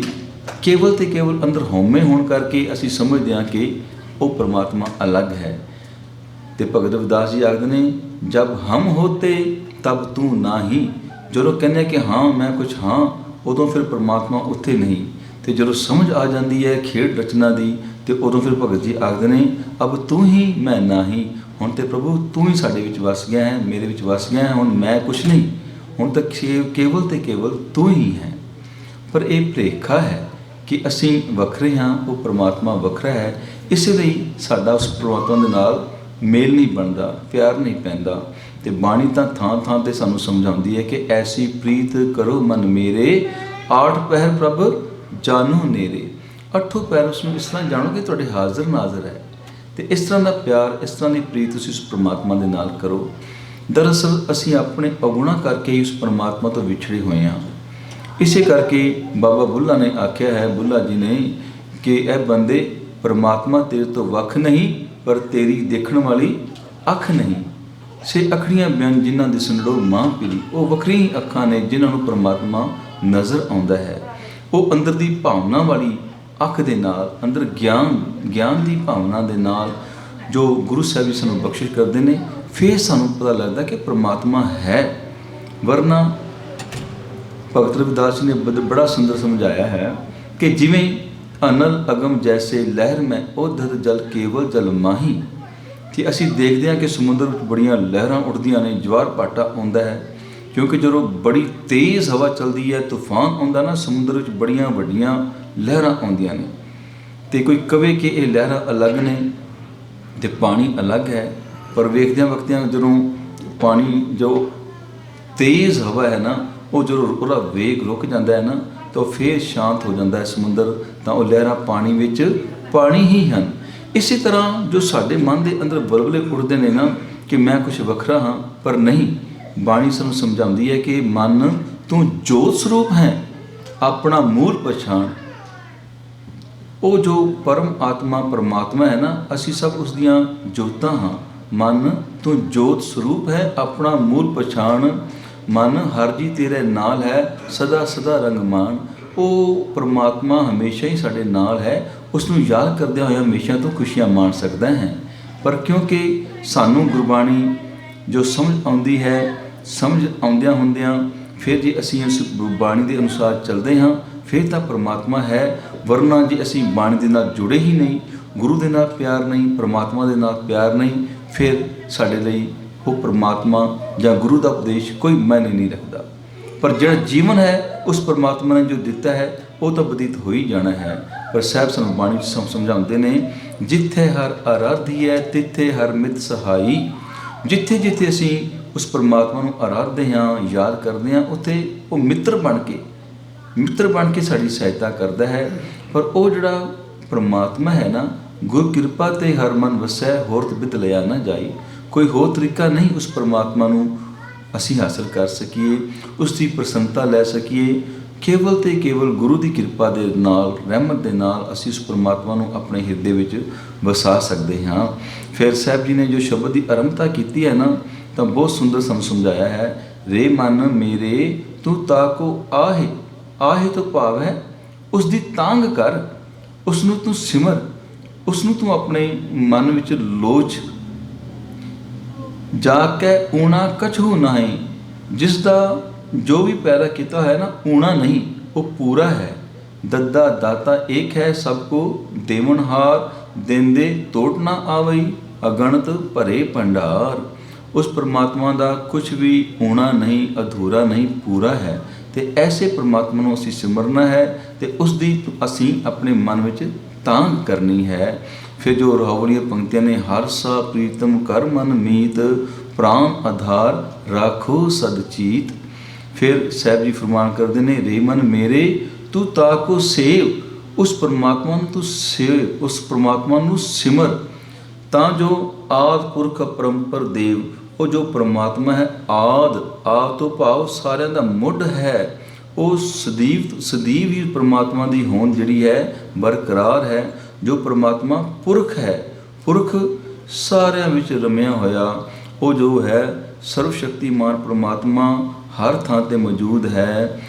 ਕੇਵਲ ਤੇ ਕੇਵਲ ਅੰਦਰ ਹਉਮੈ ਹੋਣ ਕਰਕੇ ਅਸੀਂ ਸਮਝਦੇ ਹਾਂ ਕਿ ਉਹ ਪਰਮਾਤਮਾ ਅਲੱਗ ਹੈ। ਤੇ ਭਗਤ ਰਵਿਦਾਸ ਜੀ ਆਖਦੇ ਨੇ, ਜਬ ਹਮ ਹੋਤੇ ਤਬ ਤੂੰ ਨਾ ਹੀ। ਜਦੋਂ ਕਹਿੰਦੇ ਕਿ ਹਾਂ ਮੈਂ ਕੁਛ ਹਾਂ, ਉਦੋਂ ਫਿਰ ਪਰਮਾਤਮਾ ਉੱਥੇ ਨਹੀਂ। ਤੇ ਜਦੋਂ ਸਮਝ ਆ ਜਾਂਦੀ ਹੈ ਖੇਡ ਰਚਨਾ ਦੀ, ਤੇ ਉਦੋਂ ਫਿਰ ਭਗਤ ਜੀ ਆਖਦੇ ਨੇ, ਅਬ ਤੂੰ ਹੀ ਮੈਂ ਨਾ ਹੀ। ਹੁਣ ਤੇ ਪ੍ਰਭੂ ਤੂੰ ਹੀ ਸਾਡੇ ਵਿੱਚ ਵਸ ਗਿਆ ਹੈ, ਮੇਰੇ ਵਿੱਚ ਵਸ ਗਿਆ ਹੈ। ਹੁਣ ਮੈਂ ਕੁਛ ਨਹੀਂ, ਹੁਣ ਤੱਕ ਕੇਵਲ ਤੇ ਕੇਵਲ ਤੂੰ ਹੀ ਹੈ। ਪਰ ਇਹ ਭੁਲੇਖਾ ਹੈ ਕਿ ਅਸੀਂ ਵੱਖਰੇ ਹਾਂ, ਉਹ ਪਰਮਾਤਮਾ ਵੱਖਰਾ ਹੈ। ਇਸੇ ਲਈ ਸਾਡਾ ਉਸ ਪਰਮਾਤਮਾ ਦੇ ਨਾਲ ਮੇਲ ਨਹੀਂ ਬਣਦਾ, ਪਿਆਰ ਨਹੀਂ ਪੈਂਦਾ। ਤੇ ਬਾਣੀ ਤਾਂ ਥਾਂ ਥਾਂ 'ਤੇ ਸਾਨੂੰ ਸਮਝਾਉਂਦੀ ਹੈ ਕਿ ਐਸੀ ਪ੍ਰੀਤ ਕਰੋ ਮਨ ਮੇਰੇ, ਆਠ ਪਹਿਰ ਪ੍ਰਭ ਜਾਨੋ ਨੇਰੇ। ਅੱਠੋਂ ਪਹਿਰ ਉਸ ਨੂੰ ਇਸ ਤਰ੍ਹਾਂ ਜਾਣੋ ਕਿ ਤੁਹਾਡੇ ਹਾਜ਼ਰ ਨਾਜ਼ਰ ਹੈ। ਤੇ ਇਸ ਤਰ੍ਹਾਂ ਦਾ ਪਿਆਰ, ਇਸ ਤਰ੍ਹਾਂ ਦੀ ਪ੍ਰੀਤ ਤੁਸੀਂ ਉਸ ਪਰਮਾਤਮਾ ਦੇ ਨਾਲ ਕਰੋ। ਦਰਅਸਲ ਅਸੀਂ ਆਪਣੇ ਅਵਗੁਣਾ ਕਰਕੇ ਹੀ ਉਸ ਪਰਮਾਤਮਾ ਤੋਂ ਵਿਛੜੇ ਹੋਏ ਹਾਂ। ਇਸੇ ਕਰਕੇ ਬਾਬਾ ਬੁੱਲ੍ਹਾ ਨੇ ਆਖਿਆ ਹੈ, ਬੁੱਲ੍ਹਾ ਜੀ ਨੇ, ਕਿ ਇਹ ਬੰਦੇ ਪਰਮਾਤਮਾ ਤੇਰੇ ਤੋਂ ਵੱਖ ਨਹੀਂ, ਪਰ ਤੇਰੀ ਦੇਖਣ ਵਾਲੀ ਅੱਖ ਨਹੀਂ। ਸੇ ਅੱਖੜੀਆਂ ਬਿਆਨ ਜਿਨ੍ਹਾਂ ਦੀ ਸੁਨੜੋ ਮਾਂ ਪੀਲੀ। ਉਹ ਵੱਖਰੀ ਅੱਖਾਂ ਨੇ ਜਿਨ੍ਹਾਂ ਨੂੰ ਪਰਮਾਤਮਾ ਨਜ਼ਰ ਆਉਂਦਾ ਹੈ। ਉਹ ਅੰਦਰ ਦੀ ਭਾਵਨਾ ਵਾਲੀ ਅੱਖ ਦੇ ਨਾਲ, ਅੰਦਰ ਗਿਆਨ ਦੀ ਭਾਵਨਾ ਦੇ ਨਾਲ ਜੋ ਗੁਰੂ ਸਾਹਿਬ ਜੀ ਸਾਨੂੰ ਬਖਸ਼ਿਸ਼ ਕਰਦੇ ਨੇ, ਫਿਰ ਸਾਨੂੰ ਪਤਾ ਲੱਗਦਾ ਕਿ ਪਰਮਾਤਮਾ ਹੈ। ਵਰਨਾ ਭਗਤ ਰਵਿਦਾਸ ਜੀ ਨੇ ਬੜਾ ਸੁੰਦਰ ਸਮਝਾਇਆ ਹੈ ਕਿ ਜਿਵੇਂ ਅਨਲ ਅਗਮ ਜੈਸੇ ਲਹਿਰ ਮੈਂ ਉਧਰ ਜਲ ਕੇਵਲ ਜਲ ਮਾਹੀ। ਕਿ ਅਸੀਂ ਦੇਖਦੇ ਹਾਂ ਕਿ ਸਮੁੰਦਰ ਵਿੱਚ ਬੜੀਆਂ ਲਹਿਰਾਂ ਉੱਠਦੀਆਂ ਨੇ, ਜਵਾਰ ਭਾਟਾ ਆਉਂਦਾ ਹੈ। ਕਿਉਂਕਿ ਜਦੋਂ ਬੜੀ ਤੇਜ਼ ਹਵਾ ਚੱਲਦੀ ਹੈ, ਤੂਫਾਨ ਆਉਂਦਾ ਨਾ, ਸਮੁੰਦਰ ਵਿੱਚ ਬੜੀਆਂ ਵੱਡੀਆਂ ਲਹਿਰਾਂ ਆਉਂਦੀਆਂ ਨੇ। ਤੇ ਕੋਈ ਕਵੇ ਕਿ ਇਹ ਲਹਿਰਾਂ ਅਲੱਗ ਨੇ ਤੇ ਪਾਣੀ ਅਲੱਗ ਹੈ, ਪਰ ਵੇਖਦਿਆਂ ਵਕਤਿਆਂ ਜਦੋਂ ਪਾਣੀ ਜੋ ਤੇਜ਼ ਹਵਾ ਹੈ ਨਾ, ਉਹ ਜਦੋਂ ਉਹਦਾ ਵੇਗ ਰੁਕ ਜਾਂਦਾ ਹੈ ਨਾ, ਤਾਂ ਉਹ ਫਿਰ ਸ਼ਾਂਤ ਹੋ ਜਾਂਦਾ ਹੈ ਸਮੁੰਦਰ। ਤਾਂ ਉਹ ਲਹਿਰਾਂ ਪਾਣੀ ਵਿੱਚ ਪਾਣੀ ਹੀ ਹਨ। ਇਸੇ ਤਰ੍ਹਾਂ ਜੋ ਸਾਡੇ ਮਨ ਦੇ ਅੰਦਰ ਬਲਬਲੇ ਉੱਠਦੇ ਨੇ ਨਾ ਕਿ ਮੈਂ ਕੁਛ ਵੱਖਰਾ ਹਾਂ, ਪਰ ਨਹੀਂ। ਬਾਣੀ ਸਾਨੂੰ ਸਮਝਾਉਂਦੀ ਹੈ ਕਿ ਮਨ ਤੂੰ ਜੋਤ ਸਰੂਪ ਹੈ, ਆਪਣਾ ਮੂਲ ਪਛਾਣ। ਉਹ ਜੋ ਪਰਮ ਆਤਮਾ ਪਰਮਾਤਮਾ ਹੈ ਨਾ, ਅਸੀਂ ਸਭ ਉਸ ਦੀਆਂ ਜੋਤਾਂ ਹਾਂ। ਮਨ ਤੂੰ ਜੋਤ ਸਰੂਪ ਹੈ, ਆਪਣਾ ਮੂਲ ਪਛਾਣ। ਮਨ ਹਰ ਜੀ ਤੇਰੇ ਨਾਲ ਹੈ, ਸਦਾ ਸਦਾ ਰੰਗਮਾਨ। ਉਹ ਪਰਮਾਤਮਾ ਹਮੇਸ਼ਾ ਹੀ ਸਾਡੇ ਨਾਲ ਹੈ। ਉਸ ਨੂੰ ਯਾਦ ਕਰਦਿਆਂ ਹੋਇਆ ਹਮੇਸ਼ਾ ਤੋਂ ਖੁਸ਼ੀਆਂ ਮਾਣ ਸਕਦਾ ਹੈ। ਪਰ ਕਿਉਂਕਿ ਸਾਨੂੰ ਗੁਰਬਾਣੀ ਜੋ ਸਮਝ ਆਉਂਦੀ ਹੈ, ਸਮਝ ਆਉਂਦਿਆਂ ਹੁੰਦਿਆਂ ਫਿਰ ਜੇ ਅਸੀਂ ਉਸ ਬਾਣੀ ਦੇ ਅਨੁਸਾਰ ਚੱਲਦੇ ਹਾਂ, ਫਿਰ ਤਾਂ ਪਰਮਾਤਮਾ ਹੈ। ਵਰਨਾ ਜੇ ਅਸੀਂ ਬਾਣੀ ਦੇ ਨਾਲ ਜੁੜੇ ਹੀ ਨਹੀਂ, ਗੁਰੂ ਦੇ ਨਾਲ ਪਿਆਰ ਨਹੀਂ, ਪਰਮਾਤਮਾ ਦੇ ਨਾਲ ਪਿਆਰ ਨਹੀਂ, ਫਿਰ ਸਾਡੇ ਲਈ ਉਹ ਪਰਮਾਤਮਾ ਜਾਂ ਗੁਰੂ ਦਾ ਉਪਦੇਸ਼ ਕੋਈ ਮਾਇਨੇ ਨਹੀਂ ਰੱਖਦਾ। ਪਰ ਜਿਹੜਾ ਜੀਵਨ ਹੈ ਉਸ ਪਰਮਾਤਮਾ ਨੇ ਜੋ ਦਿੱਤਾ ਹੈ ਉਹ ਤਾਂ ਬਤੀਤ ਹੋ ਹੀ ਜਾਣਾ ਹੈ। ਪਰ ਸਾਹਿਬ ਸਾਨੂੰ ਬਾਣੀ 'ਚ ਸਮਝਾਉਂਦੇ ਨੇ, ਜਿੱਥੇ ਹਰ ਆਰਾਧੀਐ ਤਿੱਥੇ ਹਰ ਮਿੱਤ ਸਹਾਈ। ਜਿੱਥੇ ਜਿੱਥੇ ਅਸੀਂ ਉਸ ਪਰਮਾਤਮਾ ਨੂੰ ਆਰਾਧਦੇ ਹਾਂ, ਯਾਦ ਕਰਦੇ ਹਾਂ, ਉੱਥੇ ਉਹ ਮਿੱਤਰ ਬਣ ਕੇ ਸਾਡੀ ਸਹਾਇਤਾ ਕਰਦਾ ਹੈ। ਪਰ ਉਹ ਜਿਹੜਾ ਪਰਮਾਤਮਾ ਹੈ ਨਾ, ਗੁਰ ਕਿਰਪਾ ਤੇ ਹਰ ਮਨ ਵਸੈ, ਹੋਰਤ ਬਿਦ ਲਿਆ ਨਾ ਜਾਈ। ਕੋਈ ਹੋਰ ਤਰੀਕਾ ਨਹੀਂ ਉਸ ਪਰਮਾਤਮਾ ਨੂੰ ਅਸੀਂ ਹਾਸਲ ਕਰ ਸਕੀਏ, ਉਸ ਦੀ ਪ੍ਰਸੰਨਤਾ ਲੈ ਸਕੀਏ। ਕੇਵਲ ਤੇ ਕੇਵਲ ਗੁਰੂ ਦੀ ਕਿਰਪਾ ਦੇ ਨਾਲ, ਰਹਿਮਤ ਦੇ ਨਾਲ ਅਸੀਂ ਉਸ ਪਰਮਾਤਮਾ ਨੂੰ ਆਪਣੇ ਹਿਰਦੇ ਵਿੱਚ ਵਸਾ ਸਕਦੇ ਹਾਂ। ਫਿਰ ਸਾਹਿਬ ਜੀ ਨੇ ਜੋ ਸ਼ਬਦ ਦੀ ਆਰੰਭਤਾ ਕੀਤੀ ਹੈ ਨਾ, ਤਾਂ ਬਹੁਤ ਸੁੰਦਰ ਸਾਨੂੰ ਸਮਝਾਇਆ ਹੈ। ਰੇ ਮਨ ਮੇਰੇ ਤੂੰ ਤਾਕੋ ਆਹੇ। ਆਹੇ ਤੋਂ ਭਾਵ ਹੈ ਉਸ ਦੀ ਤਾਂਘ ਕਰ, ਉਸ ਨੂੰ ਤੂੰ ਸਿਮਰ, ਉਸ ਨੂੰ ਤੂੰ ਆਪਣੇ ਮਨ ਵਿੱਚ ਲੋਚ। ਜਾ ਕੇ ਊਣਾ ਕਛੂ ਨਹੀਂ। ਜਿਸ ਦਾ ਜੋ ਵੀ ਪੈਦਾ ਕੀਤਾ ਹੈ ਨਾ, ਊਣਾ ਨਹੀਂ, ਉਹ ਪੂਰਾ ਹੈ। ਦੱਦਾ ਦਾਤਾ ਏਕ ਹੈ, ਸਭ ਕੋ ਦੇਵਨਹਾਰ। ਦੇਂਦੇ ਤੋਟ ਨਾ ਆਵਈ, ਅਗਣਤ ਭਰੇ ਭੰਡਾਰ। ਉਸ ਪਰਮਾਤਮਾ ਦਾ ਕੁਛ ਵੀ ਊਣਾ ਨਹੀਂ, ਅਧੂਰਾ ਨਹੀਂ, ਪੂਰਾ ਹੈ। ਤੇ ਐਸੇ ਪਰਮਾਤਮਾ ਨੂੰ ਅਸੀਂ ਸਿਮਰਨਾ ਹੈ ਤੇ ਉਸ ਦੀ ਅਸੀਂ ਆਪਣੇ ਮਨ ਵਿੱਚ ਤਾਂਘ ਕਰਨੀ ਹੈ। ਫਿਰ ਜੋ ਰਾਹ ਵਾਲੀਆਂ ਪੰਕਤੀਆਂ ਨੇ, ਹਰ ਸਾ ਪ੍ਰੀਤਮ ਕਰ ਮਨ ਮੀਤ, ਪ੍ਰਾਨ ਆਧਾਰ ਰਾਖੋ ਸਦ ਚੀਤ। ਫਿਰ ਸਾਹਿਬ ਜੀ ਫਰਮਾਨ ਕਰਦੇ ਨੇ, ਰੇ ਮਨ ਮੇਰੇ ਤੂੰ ਤਾਕੋ ਸੇਵ। ਉਸ ਪਰਮਾਤਮਾ ਨੂੰ ਤੂੰ ਸੇਵ, ਉਸ ਪਰਮਾਤਮਾ ਨੂੰ ਸਿਮਰ। ਤਾਂ ਜੋ ਆਦਿ ਪੁਰਖ ਪਰੰਪਰ ਦੇਵ, ਉਹ ਜੋ ਪਰਮਾਤਮਾ ਹੈ ਆਦਿ ਤੋਂ ਭਾਵ ਸਾਰਿਆਂ ਦਾ ਮੁੱਢ ਹੈ, ਉਹ ਸਦੀਵ ਹੀ परमात्मा की होंद जिहड़ी है बरकरार है। जो परमात्मा पुरख है, पुरख सारिਆਂ ਵਿੱਚ रमिया होया, वो जो है सर्वशक्तिमान परमात्मा हर थां ते मौजूद है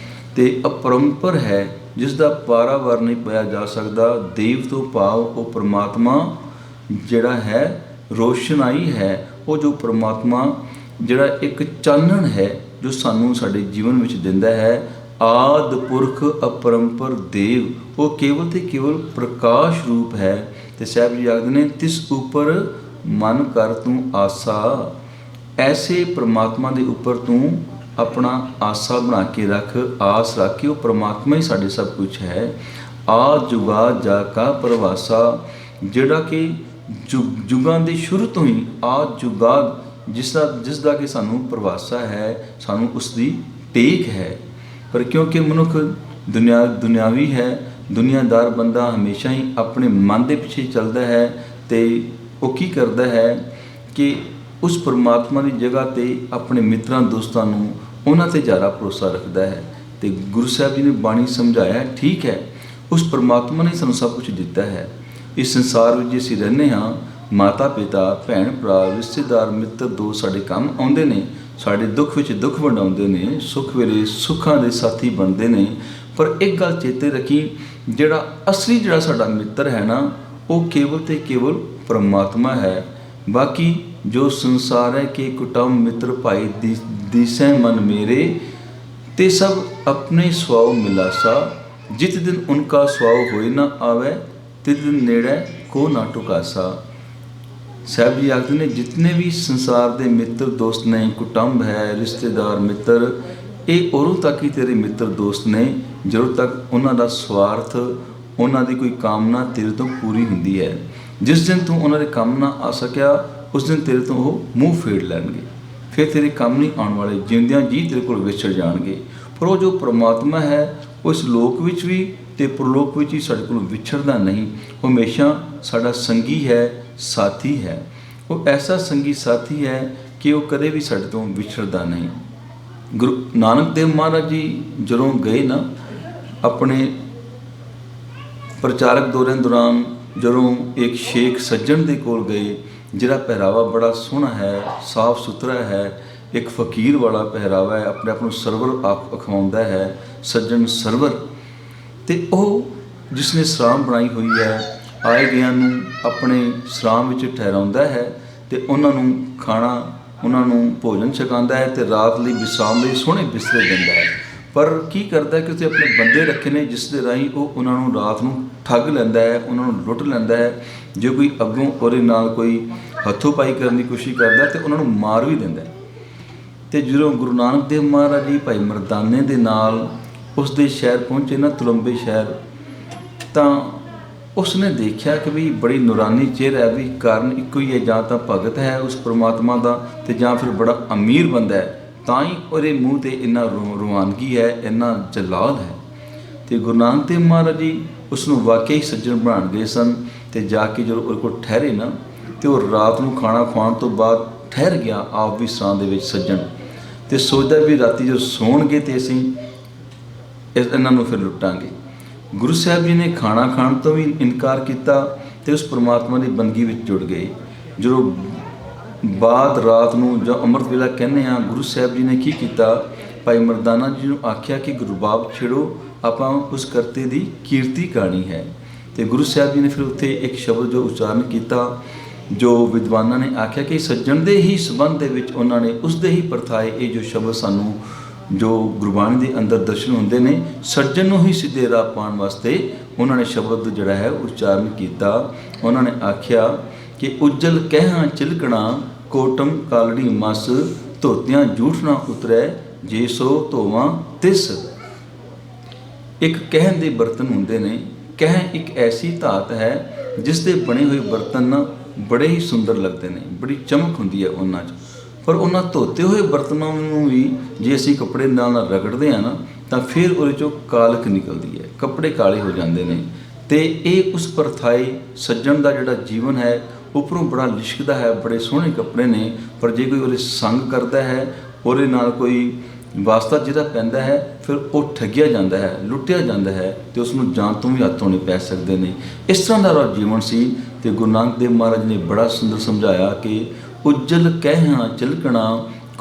ते अपरंपर है, जिस दा पारावार नहीं पाया जा सकता। देव तो भाव वो परमात्मा जिहड़ा है रोशनाई है, वो जो परमात्मा जिहड़ा एक चानण है जो सानू साडे जीवन विच दिंदा है। आद पुरख अपरंपर देव, वो केवल ते केवल प्रकाश रूप है। ते साहब जी आखदे ने तिस उपर मन कर तू आसा। ऐसे परमात्मा दे उपर तू अपना आसा बना के रख, आस रख के वो परमात्मा ही साडे सब कुछ है। आ जुगा जा का परवासा, जिहड़ा कि जुगां दे शुरू तो ही आ जुगा जिसदा कि सानू परवासा है, सानू उसकी टेक है। पर क्योंकि मनुख दुनियावी है, दुनियादार बंदा हमेशा ही अपने मन के पिछे चलता है, तो वो की करता है कि उस परमात्मा की जगह पर अपने मित्रों दोस्तों उन्हां ते ज़्यादा भरोसा रखता है। तो गुरु साहब जी ने बाणी समझाया, ठीक है, उस परमात्मा ने सानू सब कुछ दिता है। इस संसार में असीं रहने हाँ, माता पिता भैन भरा रिश्तेदार मित्र दोस्त साडे काम आउंदे ने, साडे दुख विच दुख वंडाउंदे ने, सुख वेले सुखां दे साथी बनते हैं। पर एक गल चेते रखी, जिहड़ा असली जिहड़ा साडा मित्र है ना, वो केवल ते केवल परमात्मा है। बाकी जो संसार है कि कुटुंब मित्र भाई दिसै मन मेरे, ते सब अपने स्वभाव मिलासा। जित दिन उनका स्वभाव होए ना आवे, तित दिन नेड़े को ना टुकासा। साहब जी आखते ने जितने भी संसार के मित्र दोस्त ने, कुटुंब है, रिश्तेदार मित्र, ये उदों तक ही तेरे मित्र दोस्त ने ਜਦੋਂ तक उन्हों का स्वार्थ, उन्हों की कोई कामना तेरे तो पूरी होंदी है। जिस दिन तू उन्होंने काम ना आ सकिया, उस दिन तेरे तो वो मूँह फेड़ लैणगे, फिर तेरे काम नहीं आने वाले, जिंदियां जी तेरे को विछड़ जाएंगे। पर वो जो परमात्मा है, वो इस लोक विच भी ते परलोक विच ही साडे कोलों विछड़दा नहीं। वो हमेशा साडा संगी है, साथी है। वो ऐसा संगी साथी है कि वो कदे भी साडे तो विछड़दा नहीं। गुरु नानक देव महाराज जी जदों गए ना अपने प्रचारक दौरे दौरान, जदों एक शेख सज्जन दे कोल गए, जिहदा पहरावा बड़ा सोहना है, साफ सुथरा है, एक फकीर वाला पहरावा है, अपने आप को सरवर अखवाउंदा है, सज्जन सरवर। तो वह जिसने सराम बनाई हुई है, आए गया अपने सराम विच ठहराउंदा है, तो उन्होंने खाना उन्होंने भोजन छकांदा है, तो रात लई विश्राम लई सोहणे बिस्तरे दिंदा है। पर की करता है कि उसने अपने बंदे रखे ने, जिस दे राही वो उन्होंने रात को ठग लैंदा है, उन्होंने लुट लैंदा है। जो कोई अगों उहदे नाल कोई हथों पाई करने की कोशिश करता है, तो उन्होंने मार भी दिंदा है। तो जो गुरु नानक देव महाराज जी भाई मरदाने दे नाल उसके शहर पहुँचे ना, तुलंबे शहर, तो उसने देखा कि भी बड़ी नूरानी चेहरा है, भी कारण एको ही है, जां तां भगत है उस परमात्मा का, तो जां फिर बड़ा अमीर बंदा है, तां ही उहदे मूँह ते इन्ना रवानगी है, इन्ना जलाल है। तो गुरु नानक देव महाराज जी उसनों वाकई सज्जन बनाण गए सन। तो जाके जो उहदे कोल ठहरे ना, तो वो रात को खाना खाण तो बाद ठहर गया आप भी सरां दे विच सज्जन, तो सोचदा भी राती जो सौणगे तो असीं इन्हां नूं फिर लुटांगे। गुरु साहब जी ने खाना खाण तो भी इनकार किया, तो उस परमात्मा की बंदगी में जुड़ गए। जो बाद रात को जो अमृत वेला कहने गुरु साहब जी ने की किया, भाई मरदाना जी ने आख्या कि गुरबाब छेड़ो, आपां उस करते की कीर्ति करनी है। तो गुरु साहब जी ने फिर उत्थे एक शब्द जो उच्चारण किया, जो विद्वाना ने आख्या कि सज्जन के ही संबंध दे विच उन्होंने उसदे ही परथाए ये जो शब्द सानू जो गुरबाणी के अंदर दर्शन होंदे ने, सज्जन ही सीधे राह पाने वास्ते उन्होंने शब्द जड़ा है उच्चारण किया। उन्होंने आख्या कि उज्जल कहां चिलकना, कोटम कालड़ी मस, धोतियां झूठ ना उतरै, जे सो धोवां तिस। एक कहन के बर्तन होंदे ने, कह एक ऐसी धात है जिसके बने हुए बर्तन ना बड़े ही सुंदर लगते हैं, बड़ी चमक होंदी है उन्हां च। पर उन्होंने धोते हुए बर्तनों में भी जे असीं कपड़े नाल रगड़ते हैं ना, तो फिर उहदे चों कालख निकलती है, कपड़े काले हो जाते हैं। तो ये उस परथाई सज्जन का जिहड़ा जीवन है, उपरों बड़ा लिशकदा है, बड़े सोहने कपड़े ने, पर जे कोई उहदे संग करता है, उहदे नाल कोई ਵਾਸਤਾ ਜਿਹੜਾ ਪੈਂਦਾ ਹੈ ਫਿਰ ਉਹ ਠੱਗਿਆ ਜਾਂਦਾ ਹੈ, ਲੁੱਟਿਆ ਜਾਂਦਾ ਹੈ ਤੇ ਉਸ ਨੂੰ ਜਾਨ ਤੋਂ ਵੀ ਹੱਥ ਧੋਣੇ ਪੈ ਸਕਦੇ ਨੇ। ਇਸ ਤਰ੍ਹਾਂ ਦਾ ਉਹਦਾ ਜੀਵਨ ਸੀ। ਤੇ ਗੁਰੂ ਨਾਨਕ ਦੇਵ ਮਹਾਰਾਜ ਨੇ ਬੜਾ ਸੁੰਦਰ ਸਮਝਾਇਆ ਕਿ ਉੱਜਲ ਕਹਿਹਾਂ ਚਿਲਕਣਾ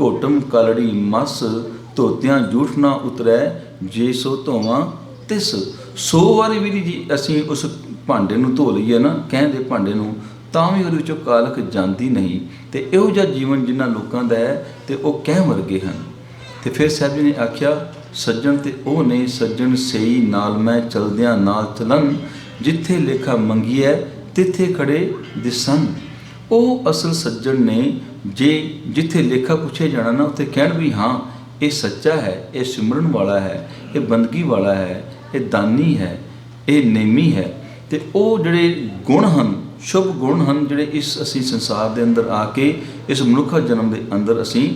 ਘੋਟਮ ਕਲੜੀ ਮਸ ਧੋਤਿਆਂ ਜੂਠ ਨਾ ਉਤਰੈ ਜੇ ਸੋ ਧੋਵਾਂ ਤਿਸ। 100 ਵਾਰੀ ਵੀ ਜੀ ਅਸੀਂ ਉਸ ਭਾਂਡੇ ਨੂੰ ਧੋ ਲਈਏ ਨਾ, ਕਹਿੰਦੇ ਭਾਂਡੇ ਨੂੰ, ਤਾਂ ਵੀ ਉਹਦੇ ਵਿੱਚੋਂ ਕਾਲਖ ਜਾਂਦੀ ਨਹੀਂ। ਤੇ ਇਹੋ ਜਿਹਾ ਜੀਵਨ ਜਿਨ੍ਹਾਂ ਲੋਕਾਂ ਦਾ ਹੈ ਤੇ ਉਹ ਕਹਿ ਵਰਗੇ ਹਨ। ਤੇ ਫਿਰ ਸਾਹਿਬ ਜੀ ਨੇ ਆਖਿਆ, ਸੱਜਣ ਤੇ ਉਹ ਨੇ ਸੱਜਣ ਸਈ ਨਾਲ ਮੈਂ ਚਲਦਿਆਂ ਨਾਲ ਚਲਨ ਜਿੱਥੇ ਲੇਖਾ ਮੰਗੀਐ ਤਿੱਥੇ ਖੜੇ ਦਿਸਨ। ਉਹ ਅਸਲ ਸੱਜਣ ਨੇ ਜੇ ਜਿੱਥੇ ਲੇਖਾ ਪੁੱਛੇ ਜਾਣਾ ਨਾ ਉੱਥੇ ਕਹਿਣ ਵੀ ਹਾਂ ਇਹ ਸੱਚਾ ਹੈ, ਇਹ ਸਿਮਰਨ ਵਾਲਾ ਹੈ, ਇਹ ਬੰਦਗੀ ਵਾਲਾ ਹੈ, ਇਹ ਦਾਨੀ ਹੈ, ਇਹ ਨੇਮੀ ਹੈ। ਤੇ ਉਹ ਜਿਹੜੇ ਗੁਣ ਹਨ, ਸ਼ੁਭ ਗੁਣ ਹਨ, ਜਿਹੜੇ ਇਸ ਅਸੀਂ ਸੰਸਾਰ ਦੇ ਅੰਦਰ ਆ ਕੇ ਇਸ ਮਨੁੱਖਾ ਜਨਮ ਦੇ ਅੰਦਰ ਅਸੀਂ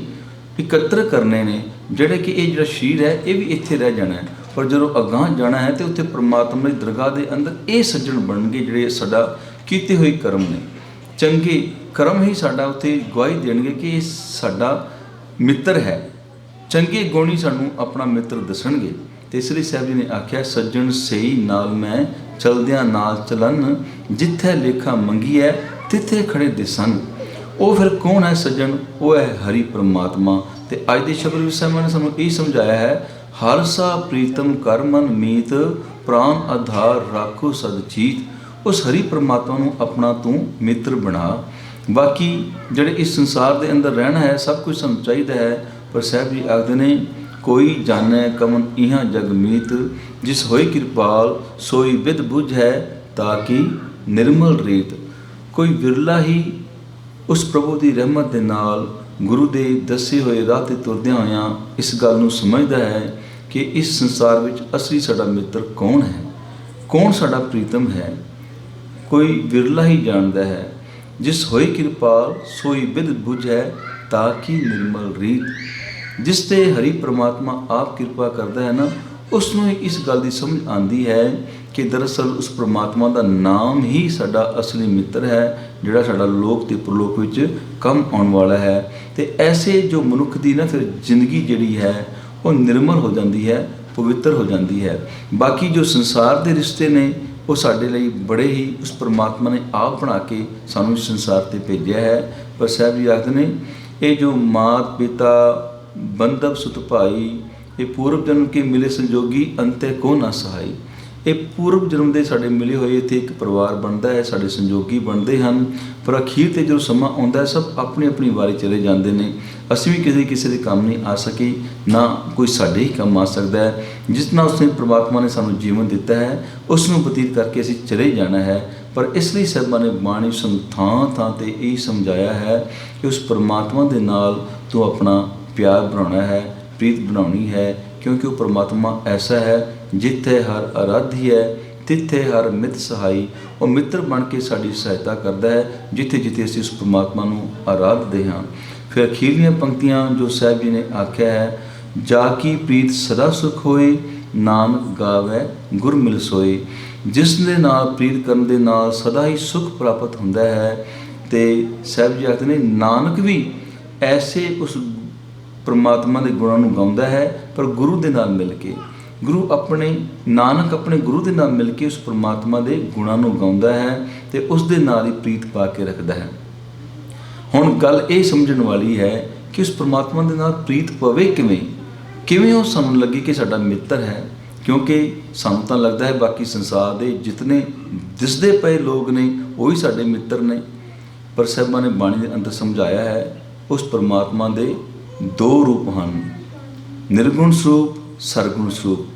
ਇਕੱਤਰ ਕਰਨੇ ਨੇ, ਜਿਹੜੇ ਕਿ ਇਹ ਜਿਹੜਾ ਸਰੀਰ ਹੈ ਇਹ ਵੀ ਇੱਥੇ ਰਹਿ ਜਾਣਾ ਹੈ, ਪਰ ਜਦੋਂ ਅਗਾਂਹ ਜਾਣਾ ਹੈ ਤੇ ਉੱਥੇ ਪਰਮਾਤਮਾ ਦੀ ਦਰਗਾਹ ਦੇ ਅੰਦਰ ਇਹ ਸੱਜਣ ਬਣਨਗੇ ਜਿਹੜੇ ਸਾਡਾ ਕੀਤੇ ਹੋਏ ਕਰਮ ਨੇ। ਚੰਗੇ ਕਰਮ ਹੀ ਸਾਡਾ ਉੱਥੇ ਗਵਾਹੀ ਦੇਣਗੇ ਕਿ ਇਹ ਸਾਡਾ ਮਿੱਤਰ ਹੈ। ਚੰਗੇ ਗੁਣ ਹੀ ਸਾਨੂੰ ਆਪਣਾ ਮਿੱਤਰ ਦੱਸਣਗੇ। ਤੇ ਇਸ ਲਈ ਸਾਹਿਬ ਜੀ ਨੇ ਆਖਿਆ, ਸੱਜਣ ਸਹੀ ਨਾਲ ਮੈਂ ਚਲਦਿਆਂ ਨਾਲ ਚਲਨ ਜਿੱਥੇ ਲੇਖਾ ਮੰਗੀ ਹੈ ਤਿੱਥੇ ਖੜੇ ਦਿਸਨ। ਉਹ ਫਿਰ ਕੌਣ ਹੈ ਸੱਜਣ? ਉਹ ਹੈ ਹਰੀ ਪਰਮਾਤਮਾ। ਤੇ ਅੱਜ ਦੇ ਸ਼ਬਦ ਵਿੱਚ ਸਾਹਿਬਾਂ ਨੇ ਸਾਨੂੰ ਇਹ ਸਮਝਾਇਆ ਹੈ, ਹਰ ਸਾ ਪ੍ਰੀਤਮ ਕਰ ਮਨ ਮੀਤ ਪ੍ਰਾਨ ਆਧਾਰ ਰਾਖੋ ਸਦ ਚੀਤ। ਉਸ ਹਰੀ ਪਰਮਾਤਮਾ ਨੂੰ ਆਪਣਾ ਤੂੰ ਮਿੱਤਰ ਬਣਾ। ਬਾਕੀ ਜਿਹੜੇ ਇਸ ਸੰਸਾਰ ਦੇ ਅੰਦਰ ਰਹਿਣਾ ਹੈ ਸਭ ਕੁਝ ਸਾਨੂੰ ਚਾਹੀਦਾ ਹੈ, ਪਰ ਸਾਹਿਬ ਜੀ ਆਖਦੇ ਨੇ, ਕੋਈ ਜਾਣੈ ਕਮਨ ਇਹਾਂ ਜਗ ਮੀਤ ਜਿਸ ਹੋਈ ਕਿਰਪਾਲ ਸੋਈ ਬਿਦ ਬੁਝ ਹੈ ਤਾਂ ਕਿ ਨਿਰਮਲ ਰੀਤ। ਕੋਈ ਵਿਰਲਾ ਹੀ ਉਸ ਪ੍ਰਭੂ ਦੀ ਰਹਿਮਤ ਦੇ ਨਾਲ ਗੁਰੂ ਦੇ ਦੱਸੇ ਹੋਏ ਰਾਹ 'ਤੇ ਤੁਰਦਿਆਂ ਹੋਇਆਂ ਇਸ ਗੱਲ ਨੂੰ ਸਮਝਦਾ ਹੈ ਕਿ ਇਸ ਸੰਸਾਰ ਵਿੱਚ ਅਸਲੀ ਸਾਡਾ ਮਿੱਤਰ ਕੌਣ ਹੈ, ਕੌਣ ਸਾਡਾ ਪ੍ਰੀਤਮ ਹੈ। ਕੋਈ ਵਿਰਲਾ ਹੀ ਜਾਣਦਾ ਹੈ, ਜਿਸ ਹੋਈ ਕਿਰਪਾਲ ਸੋਈ ਬਿਦ ਬੁਝ ਹੈ ਤਾਂ ਕਿ ਨਿਰਮਲ ਰੀਤ। ਜਿਸ 'ਤੇ ਹਰੀ ਪਰਮਾਤਮਾ ਆਪ ਕਿਰਪਾ ਕਰਦਾ ਹੈ ਨਾ, ਉਸ ਨੂੰ ਇਸ ਗੱਲ ਦੀ ਸਮਝ ਆਉਂਦੀ ਹੈ ਕਿ ਦਰਅਸਲ ਉਸ ਪਰਮਾਤਮਾ ਦਾ ਨਾਮ ਹੀ ਸਾਡਾ ਅਸਲੀ ਮਿੱਤਰ ਹੈ, ਜਿਹੜਾ ਸਾਡਾ ਲੋਕ ਤੇ ਪ੍ਰਲੋਕ ਵਿੱਚ ਕੰਮ ਆਉਣ ਵਾਲਾ ਹੈ। ਤੇ ਐਸੇ ਜੋ ਮਨੁੱਖ ਦੀ ਨਾ ਫਿਰ ਜ਼ਿੰਦਗੀ ਜਿਹੜੀ ਹੈ ਉਹ ਨਿਰਮਲ ਹੋ ਜਾਂਦੀ ਹੈ, ਪਵਿੱਤਰ ਹੋ ਜਾਂਦੀ ਹੈ। ਬਾਕੀ ਜੋ ਸੰਸਾਰ ਦੇ ਰਿਸ਼ਤੇ ਨੇ ਉਹ ਸਾਡੇ ਲਈ ਬੜੇ ਹੀ ਉਸ ਪਰਮਾਤਮਾ ਨੇ ਆਪ ਬਣਾ ਕੇ ਸਾਨੂੰ ਇਸ ਸੰਸਾਰ 'ਤੇ ਭੇਜਿਆ ਹੈ। ਪਰ ਸਾਹਿਬ ਜੀ ਆਖਦੇ ਨੇ, ਇਹ ਜੋ ਮਾਤ ਪਿਤਾ ਬੰਧਵ ਸੁਤ ਭਾਈ ਇਹ ਪੂਰਵ ਜਨਮ ਕੇ ਮਿਲੇ ਸੰਜੋਗੀ ਅੰਤੇ ਕੋ ਨਾ ਸਹਾਈ। ਇਹ ਪੂਰਵ ਜਨਮ ਦੇ ਸਾਡੇ ਮਿਲੇ ਹੋਏ ਇੱਥੇ ਇੱਕ ਪਰਿਵਾਰ ਬਣਦਾ ਹੈ, ਸਾਡੇ ਸੰਜੋਗੀ ਬਣਦੇ ਹਨ, ਪਰ ਅਖੀਰ 'ਤੇ ਜਦੋਂ ਸਮਾਂ ਆਉਂਦਾ ਹੈ ਸਭ ਆਪਣੀ ਆਪਣੀ ਵਾਰੀ ਚਲੇ ਜਾਂਦੇ ਨੇ। ਅਸੀਂ ਵੀ ਕਿਸੇ ਦੇ ਕੰਮ ਨਹੀਂ ਆ ਸਕੇ, ਨਾ ਕੋਈ ਸਾਡੇ ਹੀ ਕੰਮ ਆ ਸਕਦਾ ਹੈ। ਜਿਸ ਨਾਲ ਉਸਨੇ ਪਰਮਾਤਮਾ ਨੇ ਸਾਨੂੰ ਜੀਵਨ ਦਿੱਤਾ ਹੈ ਉਸ ਨੂੰ ਬਤੀਤ ਕਰਕੇ ਅਸੀਂ ਚਲੇ ਜਾਣਾ ਹੈ। ਪਰ ਇਸ ਲਈ ਸਾਹਿਬਾਂ ਨੇ ਬਾਣੀ ਸਾਨੂੰ ਥਾਂ ਥਾਂ 'ਤੇ ਇਹ ਸਮਝਾਇਆ ਹੈ ਕਿ ਉਸ ਪਰਮਾਤਮਾ ਦੇ ਨਾਲ ਤੂੰ ਆਪਣਾ ਪਿਆਰ ਬਣਾਉਣਾ ਹੈ, ਪ੍ਰੀਤ ਬਣਾਉਣੀ ਹੈ, ਕਿਉਂਕਿ ਉਹ ਪਰਮਾਤਮਾ ਐਸਾ ਹੈ ਜਿੱਥੇ ਹਰ ਅਰਾਧੀ ਹੈ ਤਿੱਥੇ ਹਰ ਮਿੱਤ ਸਹਾਈ। ਉਹ ਮਿੱਤਰ ਬਣ ਕੇ ਸਾਡੀ ਸਹਾਇਤਾ ਕਰਦਾ ਹੈ ਜਿੱਥੇ ਜਿੱਥੇ ਅਸੀਂ ਉਸ ਪਰਮਾਤਮਾ ਨੂੰ ਆਰਾਧਦੇ ਹਾਂ। ਫਿਰ ਅਖੀਰਲੀਆਂ ਪੰਕਤੀਆਂ ਜੋ ਸਾਹਿਬ ਜੀ ਨੇ ਆਖਿਆ ਹੈ, ਜਾ ਕੀ ਪ੍ਰੀਤ ਸਦਾ ਸੁਖ ਹੋਏ ਨਾਨਕ ਗਾਵੇ ਗੁਰ ਮਿਲ ਸੋਏ। ਜਿਸ ਦੇ ਨਾਲ ਪ੍ਰੀਤ ਕਰਨ ਦੇ ਨਾਲ ਸਦਾ ਹੀ ਸੁਖ ਪ੍ਰਾਪਤ ਹੁੰਦਾ ਹੈ। ਤੇ ਸਾਹਿਬ ਜੀ ਆਖਦੇ ਨੇ, ਨਾਨਕ ਵੀ ਐਸੇ ਉਸ ਪਰਮਾਤਮਾ ਦੇ ਗੁਣਾਂ ਨੂੰ ਗਾਉਂਦਾ ਹੈ, ਪਰ ਗੁਰੂ ਦੇ ਨਾਲ ਮਿਲ ਕੇ। ਨਾਨਕ ਆਪਣੇ ਗੁਰੂ ਦੇ ਨਾਲ ਮਿਲ ਕੇ ਉਸ ਪਰਮਾਤਮਾ ਦੇ ਗੁਣਾਂ ਨੂੰ ਗਾਉਂਦਾ ਹੈ ਤੇ ਉਸ ਦੇ ਨਾਲ ਹੀ ਪ੍ਰੀਤ ਪਾ ਕੇ ਰੱਖਦਾ ਹੈ। ਹੁਣ ਗੱਲ ਇਹ ਸਮਝਣ ਵਾਲੀ ਹੈ ਕਿ ਉਸ ਪਰਮਾਤਮਾ ਦੇ ਨਾਲ ਪ੍ਰੀਤ ਪਵੇ ਕਿਵੇਂ ਉਹ ਸਾਨੂੰ ਲੱਗੇ ਕਿ ਸਾਡਾ ਮਿੱਤਰ ਹੈ। ਕਿਉਂਕਿ ਸਾਨੂੰ ਤਾਂ ਲੱਗਦਾ ਹੈ ਬਾਕੀ ਸੰਸਾਰ ਦੇ ਜਿਤਨੇ ਦਿਸਦੇ ਪਏ ਲੋਕ ਨੇ ਉਹ ਹੀ ਸਾਡੇ ਮਿੱਤਰ ਨੇ, ਪਰ ਸਾਹਿਬਾਂ ਨੇ ਬਾਣੀ ਦੇ ਅੰਦਰ ਸਮਝਾਇਆ ਹੈ ਉਸ ਪਰਮਾਤਮਾ ਦੇ ਦੋ ਰੂਪ ਹਨ, ਨਿਰਗੁਣ ਸਰੂਪ, ਸਰਗੁਣ ਸਰੂਪ।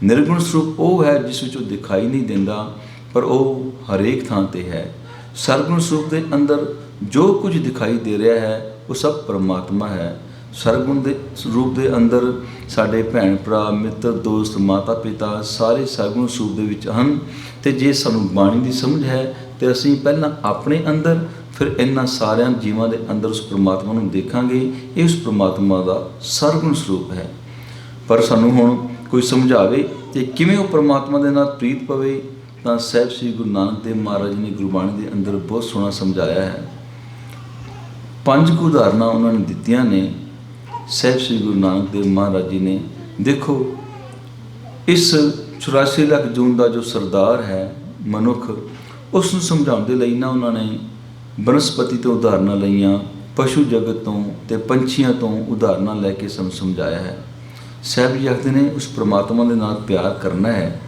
ਨਿਰਗੁਣ ਸਰੂਪ ਉਹ ਹੈ ਜਿਸ ਵਿੱਚ ਉਹ ਦਿਖਾਈ ਨਹੀਂ ਦਿੰਦਾ, ਪਰ ਉਹ ਹਰੇਕ ਥਾਂ 'ਤੇ ਹੈ। ਸਰਗੁਣ ਸਰੂਪ ਦੇ ਅੰਦਰ ਜੋ ਕੁਝ ਦਿਖਾਈ ਦੇ ਰਿਹਾ ਹੈ ਉਹ ਸਭ ਪਰਮਾਤਮਾ ਹੈ। ਸਰਗੁਣ ਦੇ ਰੂਪ ਦੇ ਅੰਦਰ ਸਾਡੇ ਭੈਣ ਭਰਾ, ਮਿੱਤਰ, ਦੋਸਤ, ਮਾਤਾ ਪਿਤਾ ਸਾਰੇ ਸਰਗੁਣ ਸਰੂਪ ਦੇ ਵਿੱਚ ਹਨ। ਤੇ ਜੇ ਸਾਨੂੰ ਬਾਣੀ ਦੀ ਸਮਝ ਹੈ ਤੇ ਅਸੀਂ ਪਹਿਲਾਂ ਆਪਣੇ ਅੰਦਰ ਫਿਰ ਇਹਨਾਂ ਸਾਰਿਆਂ ਜੀਵਾਂ ਦੇ ਅੰਦਰ ਉਸ ਪਰਮਾਤਮਾ ਨੂੰ ਦੇਖਾਂਗੇ। ਇਹ ਉਸ ਪਰਮਾਤਮਾ ਦਾ ਸਰਗੁਣ ਸਰੂਪ ਹੈ। ਪਰ ਸਾਨੂੰ ਹੁਣ ਕੋਈ ਸਮਝਾਵੇ ਕਿ ਕਿਵੇਂ ਉਹ ਪਰਮਾਤਮਾ ਦੇ ਨਾਲ ਪ੍ਰੀਤ ਪਵੇ, ਤਾਂ ਸਾਹਿਬ ਸ੍ਰੀ ਗੁਰੂ ਨਾਨਕ ਦੇਵ ਮਹਾਰਾਜ ਨੇ ਗੁਰਬਾਣੀ ਦੇ ਅੰਦਰ ਬਹੁਤ ਸੋਹਣਾ ਸਮਝਾਇਆ ਹੈ। 5 ਕੁ ਉਦਾਹਰਨਾਂ ਉਹਨਾਂ ਨੇ ਦਿੱਤੀਆਂ ਨੇ। ਸਾਹਿਬ ਸ੍ਰੀ ਗੁਰੂ ਨਾਨਕ ਦੇਵ ਮਹਾਰਾਜ ਜੀ ਨੇ। ਦੇਖੋ ਇਸ 84 ਲੱਖ ਜੂਨ ਦਾ ਜੋ ਸਰਦਾਰ ਹੈ ਮਨੁੱਖ, ਉਸ ਨੂੰ ਸਮਝਾਉਣ ਦੇ ਲਈ ਨਾ ਉਹਨਾਂ ਨੇ ਬਨਸਪਤੀ ਤੋਂ ਉਦਾਹਰਨਾਂ ਲਈਆਂ, ਪਸ਼ੂ ਜਗਤ ਤੋਂ ਅਤੇ ਪੰਛੀਆਂ ਤੋਂ ਉਦਾਹਰਨਾਂ ਲੈ ਕੇ ਸਾਨੂੰ ਸਮਝਾਇਆ ਹੈ। ਸਾਹਿਬ ਜੀ ਆਖਦੇ ਨੇ ਉਸ ਪ੍ਰਮਾਤਮਾ ਦੇ ਨਾਲ ਪਿਆਰ ਕਰਨਾ ਹੈ।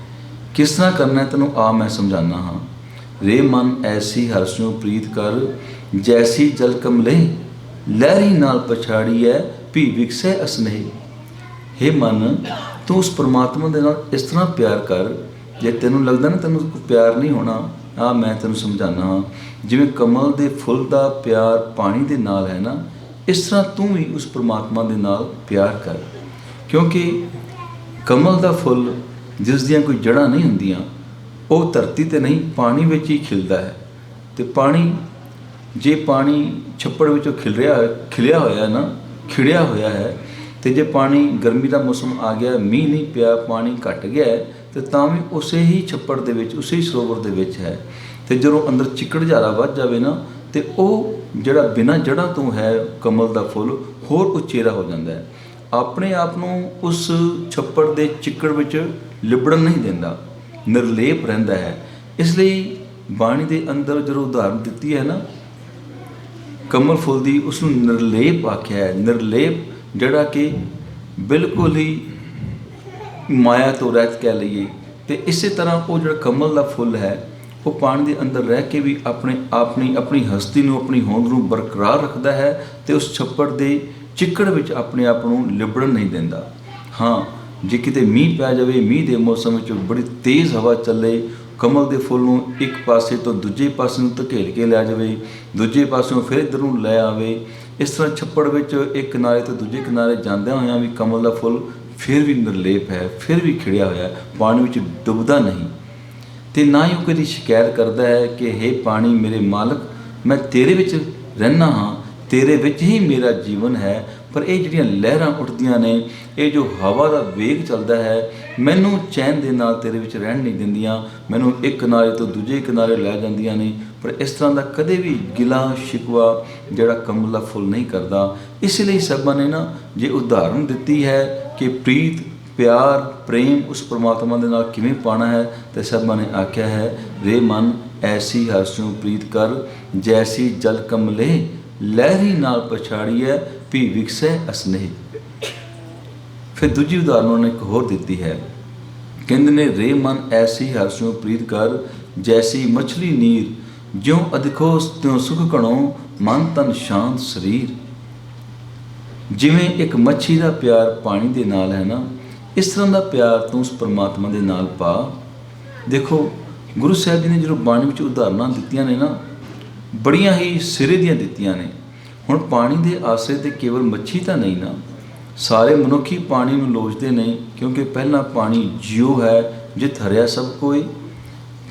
ਕਿਸ ਤਰ੍ਹਾਂ ਕਰਨਾ ਹੈ ਤੈਨੂੰ ਆ ਮੈਂ ਸਮਝਾਉਂਦਾ ਹਾਂ। ਰੇ ਮਨ ਐਸੀ ਹਰਸਿਓ ਪ੍ਰੀਤ ਕਰ, ਜੈਸੀ ਜਲ ਕਮਲੇ ਲਹਿਰੀ ਨਾਲ ਪਛਾੜੀ ਹੈ ਭੀ ਵਿਕਸੈ ਅਸਨੇਹ। ਹੇ ਮਨ, ਤੂੰ ਉਸ ਪਰਮਾਤਮਾ ਦੇ ਨਾਲ ਇਸ ਤਰ੍ਹਾਂ ਪਿਆਰ ਕਰ, ਜੇ ਤੈਨੂੰ ਲੱਗਦਾ ਨਾ ਤੈਨੂੰ ਕੋਈ ਪਿਆਰ ਨਹੀਂ ਹੋਣਾ, ਆ ਮੈਂ ਤੈਨੂੰ ਸਮਝਾਉਂਦਾ ਹਾਂ। ਜਿਵੇਂ ਕਮਲ ਦੇ ਫੁੱਲ ਦਾ ਪਿਆਰ ਪਾਣੀ ਦੇ ਨਾਲ ਹੈ ਨਾ, ਇਸ ਤਰ੍ਹਾਂ ਤੂੰ ਵੀ ਉਸ ਪਰਮਾਤਮਾ ਦੇ ਨਾਲ ਪਿਆਰ ਕਰ। ਕਿਉਂਕਿ ਕਮਲ ਦਾ ਫੁੱਲ ਜਿਸ ਦੀਆਂ ਕੋਈ ਜੜ੍ਹਾਂ ਨਹੀਂ ਹੁੰਦੀਆਂ, ਉਹ ਧਰਤੀ 'ਤੇ ਨਹੀਂ ਪਾਣੀ ਵਿੱਚ ਹੀ ਖਿਲਦਾ ਹੈ। ਅਤੇ ਪਾਣੀ, ਜੇ ਪਾਣੀ ਛੱਪੜ ਵਿੱਚੋਂ ਖਿੜਿਆ ਹੋਇਆ ਹੈ, ਅਤੇ ਜੇ ਪਾਣੀ ਗਰਮੀ ਦਾ ਮੌਸਮ ਆ ਗਿਆ, ਮੀਂਹ ਨਹੀਂ ਪਿਆ, ਪਾਣੀ ਘੱਟ ਗਿਆ ਹੈ, ਅਤੇ ਤਾਂ ਵੀ ਉਸੇ ਹੀ ਛੱਪੜ ਦੇ ਵਿੱਚ, ਉਸੇ ਹੀ ਸਰੋਵਰ ਦੇ ਵਿੱਚ ਹੈ। ਅਤੇ ਜਦੋਂ ਅੰਦਰ ਚਿੱਕੜ ਜ਼ਿਆਦਾ ਵੱਧ ਜਾਵੇ ਨਾ, ਅਤੇ ਉਹ ਜਿਹੜਾ ਬਿਨਾਂ ਜੜ੍ਹਾਂ ਤੋਂ ਹੈ ਕਮਲ ਦਾ ਫੁੱਲ, ਹੋਰ ਉਚੇਰਾ ਹੋ ਜਾਂਦਾ ਹੈ। ਆਪਣੇ ਆਪ ਨੂੰ ਉਸ ਛੱਪੜ ਦੇ ਚਿੱਕੜ ਵਿੱਚ ਲਿਬੜਨ ਨਹੀਂ ਦਿੰਦਾ, ਨਿਰਲੇਪ ਰਹਿੰਦਾ ਹੈ। ਇਸ ਲਈ ਬਾਣੀ ਦੇ ਅੰਦਰ ਜਦੋਂ ਉਦਾਹਰਨ ਦਿੱਤੀ ਹੈ ਨਾ ਕਮਲ ਫੁੱਲ ਦੀ, ਉਸ ਨੂੰ ਨਿਰਲੇਪ ਆਖਿਆ ਹੈ। ਨਿਰਲੇਪ ਜਿਹੜਾ ਕਿ ਬਿਲਕੁਲ ਹੀ ਮਾਇਆ ਤੋਂ ਰਹਿਤ ਕਹਿ ਲਈਏ। ਅਤੇ ਇਸੇ ਤਰ੍ਹਾਂ ਉਹ ਜਿਹੜਾ ਕਮਲ ਦਾ ਫੁੱਲ ਹੈ, ਉਹ ਪਾਣੀ ਦੇ ਅੰਦਰ ਰਹਿ ਕੇ ਵੀ ਆਪਣੀ ਹਸਤੀ ਨੂੰ, ਆਪਣੀ ਹੋਂਦ ਨੂੰ ਬਰਕਰਾਰ ਰੱਖਦਾ ਹੈ, ਅਤੇ ਉਸ ਛੱਪੜ ਦੇ ਚਿੱਕੜ ਵਿੱਚ ਆਪਣੇ ਆਪ ਨੂੰ ਲਿਬੜਨ ਨਹੀਂ ਦਿੰਦਾ। ਹਾਂ, ਜੇ ਕਿਤੇ ਮੀਂਹ ਪੈ ਜਾਵੇ, ਮੀਂਹ ਦੇ ਮੌਸਮ ਵਿੱਚ ਬੜੀ ਤੇਜ਼ ਹਵਾ ਚੱਲੇ, ਕਮਲ ਦੇ ਫੁੱਲ ਨੂੰ ਇੱਕ ਪਾਸੇ ਤੋਂ ਦੂਜੇ ਪਾਸੇ ਨੂੰ ਧਕੇਲ ਕੇ ਲੈ ਜਾਵੇ, ਦੂਜੇ ਪਾਸਿਓਂ ਫਿਰ ਇੱਧਰ ਨੂੰ ਲੈ ਆਵੇ, ਇਸ ਤਰ੍ਹਾਂ ਛੱਪੜ ਵਿੱਚ ਇੱਕ ਕਿਨਾਰੇ ਤੋਂ ਦੂਜੇ ਕਿਨਾਰੇ ਜਾਂਦਿਆਂ ਹੋਇਆਂ ਵੀ ਕਮਲ ਦਾ ਫੁੱਲ ਫਿਰ ਵੀ ਨਿਰਲੇਪ ਹੈ, ਫਿਰ ਵੀ ਖਿੜਿਆ ਹੋਇਆ, ਪਾਣੀ ਵਿੱਚ ਡੁੱਬਦਾ ਨਹੀਂ। ਅਤੇ ਨਾ ਹੀ ਉਹ ਕਦੀ ਸ਼ਿਕਾਇਤ ਕਰਦਾ ਹੈ ਕਿ ਹੇ ਪਾਣੀ ਮੇਰੇ ਮਾਲਕ, ਮੈਂ ਤੇਰੇ ਵਿੱਚ ਰਹਿੰਦਾ ਹਾਂ, ਤੇਰੇ ਵਿੱਚ ਹੀ ਮੇਰਾ ਜੀਵਨ ਹੈ। ਪਰ ਇਹ ਜਿਹੜੀਆਂ ਲਹਿਰਾਂ ਉੱਠਦੀਆਂ ਨੇ, ਇਹ ਜੋ ਹਵਾ ਦਾ ਵੇਗ ਚੱਲਦਾ ਹੈ, ਮੈਨੂੰ ਚੈਨ ਦੇ ਨਾਲ ਤੇਰੇ ਵਿੱਚ ਰਹਿਣ ਨਹੀਂ ਦਿੰਦੀਆਂ, ਮੈਨੂੰ ਇੱਕ ਕਿਨਾਰੇ ਤੋਂ ਦੂਜੇ ਕਿਨਾਰੇ ਲੈ ਜਾਂਦੀਆਂ ਨੇ। ਪਰ ਇਸ ਤਰ੍ਹਾਂ ਦਾ ਕਦੇ ਵੀ ਗਿਲਾ ਸ਼ਿਕਵਾ ਜਿਹੜਾ ਕਮਲ ਦਾ ਫੁੱਲ ਨਹੀਂ ਕਰਦਾ। ਇਸ ਲਈ ਸਭਾ ਨੇ ਨਾ ਜੇ ਉਦਾਹਰਨ ਦਿੱਤੀ ਹੈ ਕਿ ਪ੍ਰੀਤ, ਪਿਆਰ, ਪ੍ਰੇਮ ਉਸ ਪਰਮਾਤਮਾ ਦੇ ਨਾਲ ਕਿਵੇਂ ਪਾਉਣਾ ਹੈ, ਅਤੇ ਸਭਾ ਨੇ ਆਖਿਆ ਹੈ ਰੇ ਮਨ ਐਸੀ ਹਰਸਿਓ ਪ੍ਰੀਤ ਕਰ, ਜੈਸੀ ਜਲ ਕਮਲੇ ਲਹਿਰੀ ਨਾਲ ਪਛਾੜੀ ਹੈ ਭੀ ਵਿਕਸੈ ਅਸਨੇਹ। ਫਿਰ ਦੂਜੀ ਉਦਾਹਰਨ ਉਹਨੇ ਇੱਕ ਹੋਰ ਦਿੱਤੀ ਹੈ, ਕਹਿੰਦੇ ਨੇ ਰੇ ਮਨ ਐਸੀ ਹਰਸਿਓ ਪ੍ਰੀਤ ਕਰ, ਜੈਸੀ ਮਛਲੀ ਨੀਰ ਜਿਉਂ ਅਦਿਖੋ ਤਿਉਂ ਸੁਖ ਘਣੋ, ਮਨ ਤਨ ਸ਼ਾਂਤ ਸਰੀਰ। ਜਿਵੇਂ ਇੱਕ ਮੱਛੀ ਦਾ ਪਿਆਰ ਪਾਣੀ ਦੇ ਨਾਲ ਹੈ ਨਾ, ਇਸ ਤਰ੍ਹਾਂ ਦਾ ਪਿਆਰ ਤੂੰ ਉਸ ਪਰਮਾਤਮਾ ਦੇ ਨਾਲ ਪਾ। ਦੇਖੋ ਗੁਰੂ ਸਾਹਿਬ ਜੀ ਨੇ ਜਦੋਂ ਬਾਣੀ ਵਿੱਚ ਉਦਾਹਰਨਾਂ ਦਿੱਤੀਆਂ ਨੇ ਨਾ, ਬੜੀਆਂ ਹੀ ਸਿਰੇ ਦੀਆਂ ਦਿੱਤੀਆਂ ਨੇ। ਹੁਣ ਪਾਣੀ ਦੇ ਆਸਰੇ 'ਤੇ ਕੇਵਲ ਮੱਛੀ ਤਾਂ ਨਹੀਂ ਨਾ, ਸਾਰੇ ਮਨੁੱਖ ਹੀ ਪਾਣੀ ਨੂੰ ਲੋਚਦੇ ਨੇ, ਕਿਉਂਕਿ ਪਹਿਲਾਂ ਪਾਣੀ ਜਿਉ ਹੈ, ਜਿਤ ਹਰਿਆ ਸਭ ਕੋਇ।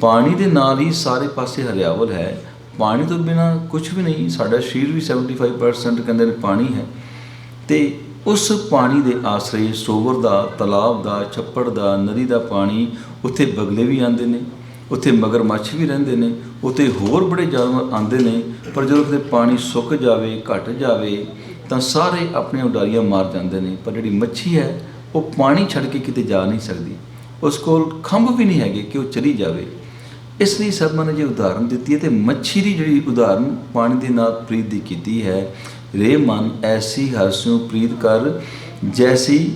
ਪਾਣੀ ਦੇ ਨਾਲ ਹੀ ਸਾਰੇ ਪਾਸੇ ਹਰਿਆਵਲ ਹੈ। ਪਾਣੀ ਤੋਂ ਬਿਨਾਂ ਕੁਝ ਵੀ ਨਹੀਂ। ਸਾਡਾ ਸਰੀਰ ਵੀ 75% ਕਹਿੰਦੇ ਨੇ ਪਾਣੀ ਹੈ। ਅਤੇ ਉਸ ਪਾਣੀ ਦੇ ਆਸਰੇ ਸਰੋਵਰ ਦਾ, ਤਲਾਬ ਦਾ, ਛੱਪੜ ਦਾ, ਨਦੀ ਦਾ ਪਾਣੀ, ਉੱਥੇ ਬਗਲੇ ਵੀ ਆਉਂਦੇ ਨੇ, ਉੱਥੇ ਮਗਰਮੱਛ ਵੀ ਰਹਿੰਦੇ ਨੇ, ਉੱਥੇ ਹੋਰ ਬੜੇ ਜਾਨਵਰ ਆਉਂਦੇ ਨੇ। ਪਰ ਜਦੋਂ ਕਿਤੇ ਪਾਣੀ ਸੁੱਕ ਜਾਵੇ, ਘਟ ਜਾਵੇ, ਤਾਂ ਸਾਰੇ ਆਪਣੇ ਉਡਾਰੀਆਂ ਮਾਰ ਜਾਂਦੇ ਨੇ। ਪਰ ਜਿਹੜੀ ਮੱਛੀ ਹੈ ਉਹ ਪਾਣੀ ਛੱਡ ਕੇ ਕਿਤੇ ਜਾ ਨਹੀਂ ਸਕਦੀ, ਉਸ ਕੋਲ ਖੰਭ ਵੀ ਨਹੀਂ ਹੈਗੇ ਕਿ ਉਹ ਚਲੀ ਜਾਵੇ। ਇਸ ਲਈ ਸਭਾ ਨੇ ਜੇ ਉਦਾਹਰਨ ਦਿੱਤੀ ਹੈ, ਅਤੇ ਮੱਛੀ ਦੀ ਜਿਹੜੀ ਉਦਾਹਰਨ ਪਾਣੀ ਦੇ ਨਾਲ ਪ੍ਰੀਤ ਦੀ ਕੀਤੀ ਹੈ, ਰੇ ਮਨ ਐਸੀ ਹਰਸਿਓ ਪ੍ਰੀਤ ਕਰ, ਜੈਸੀ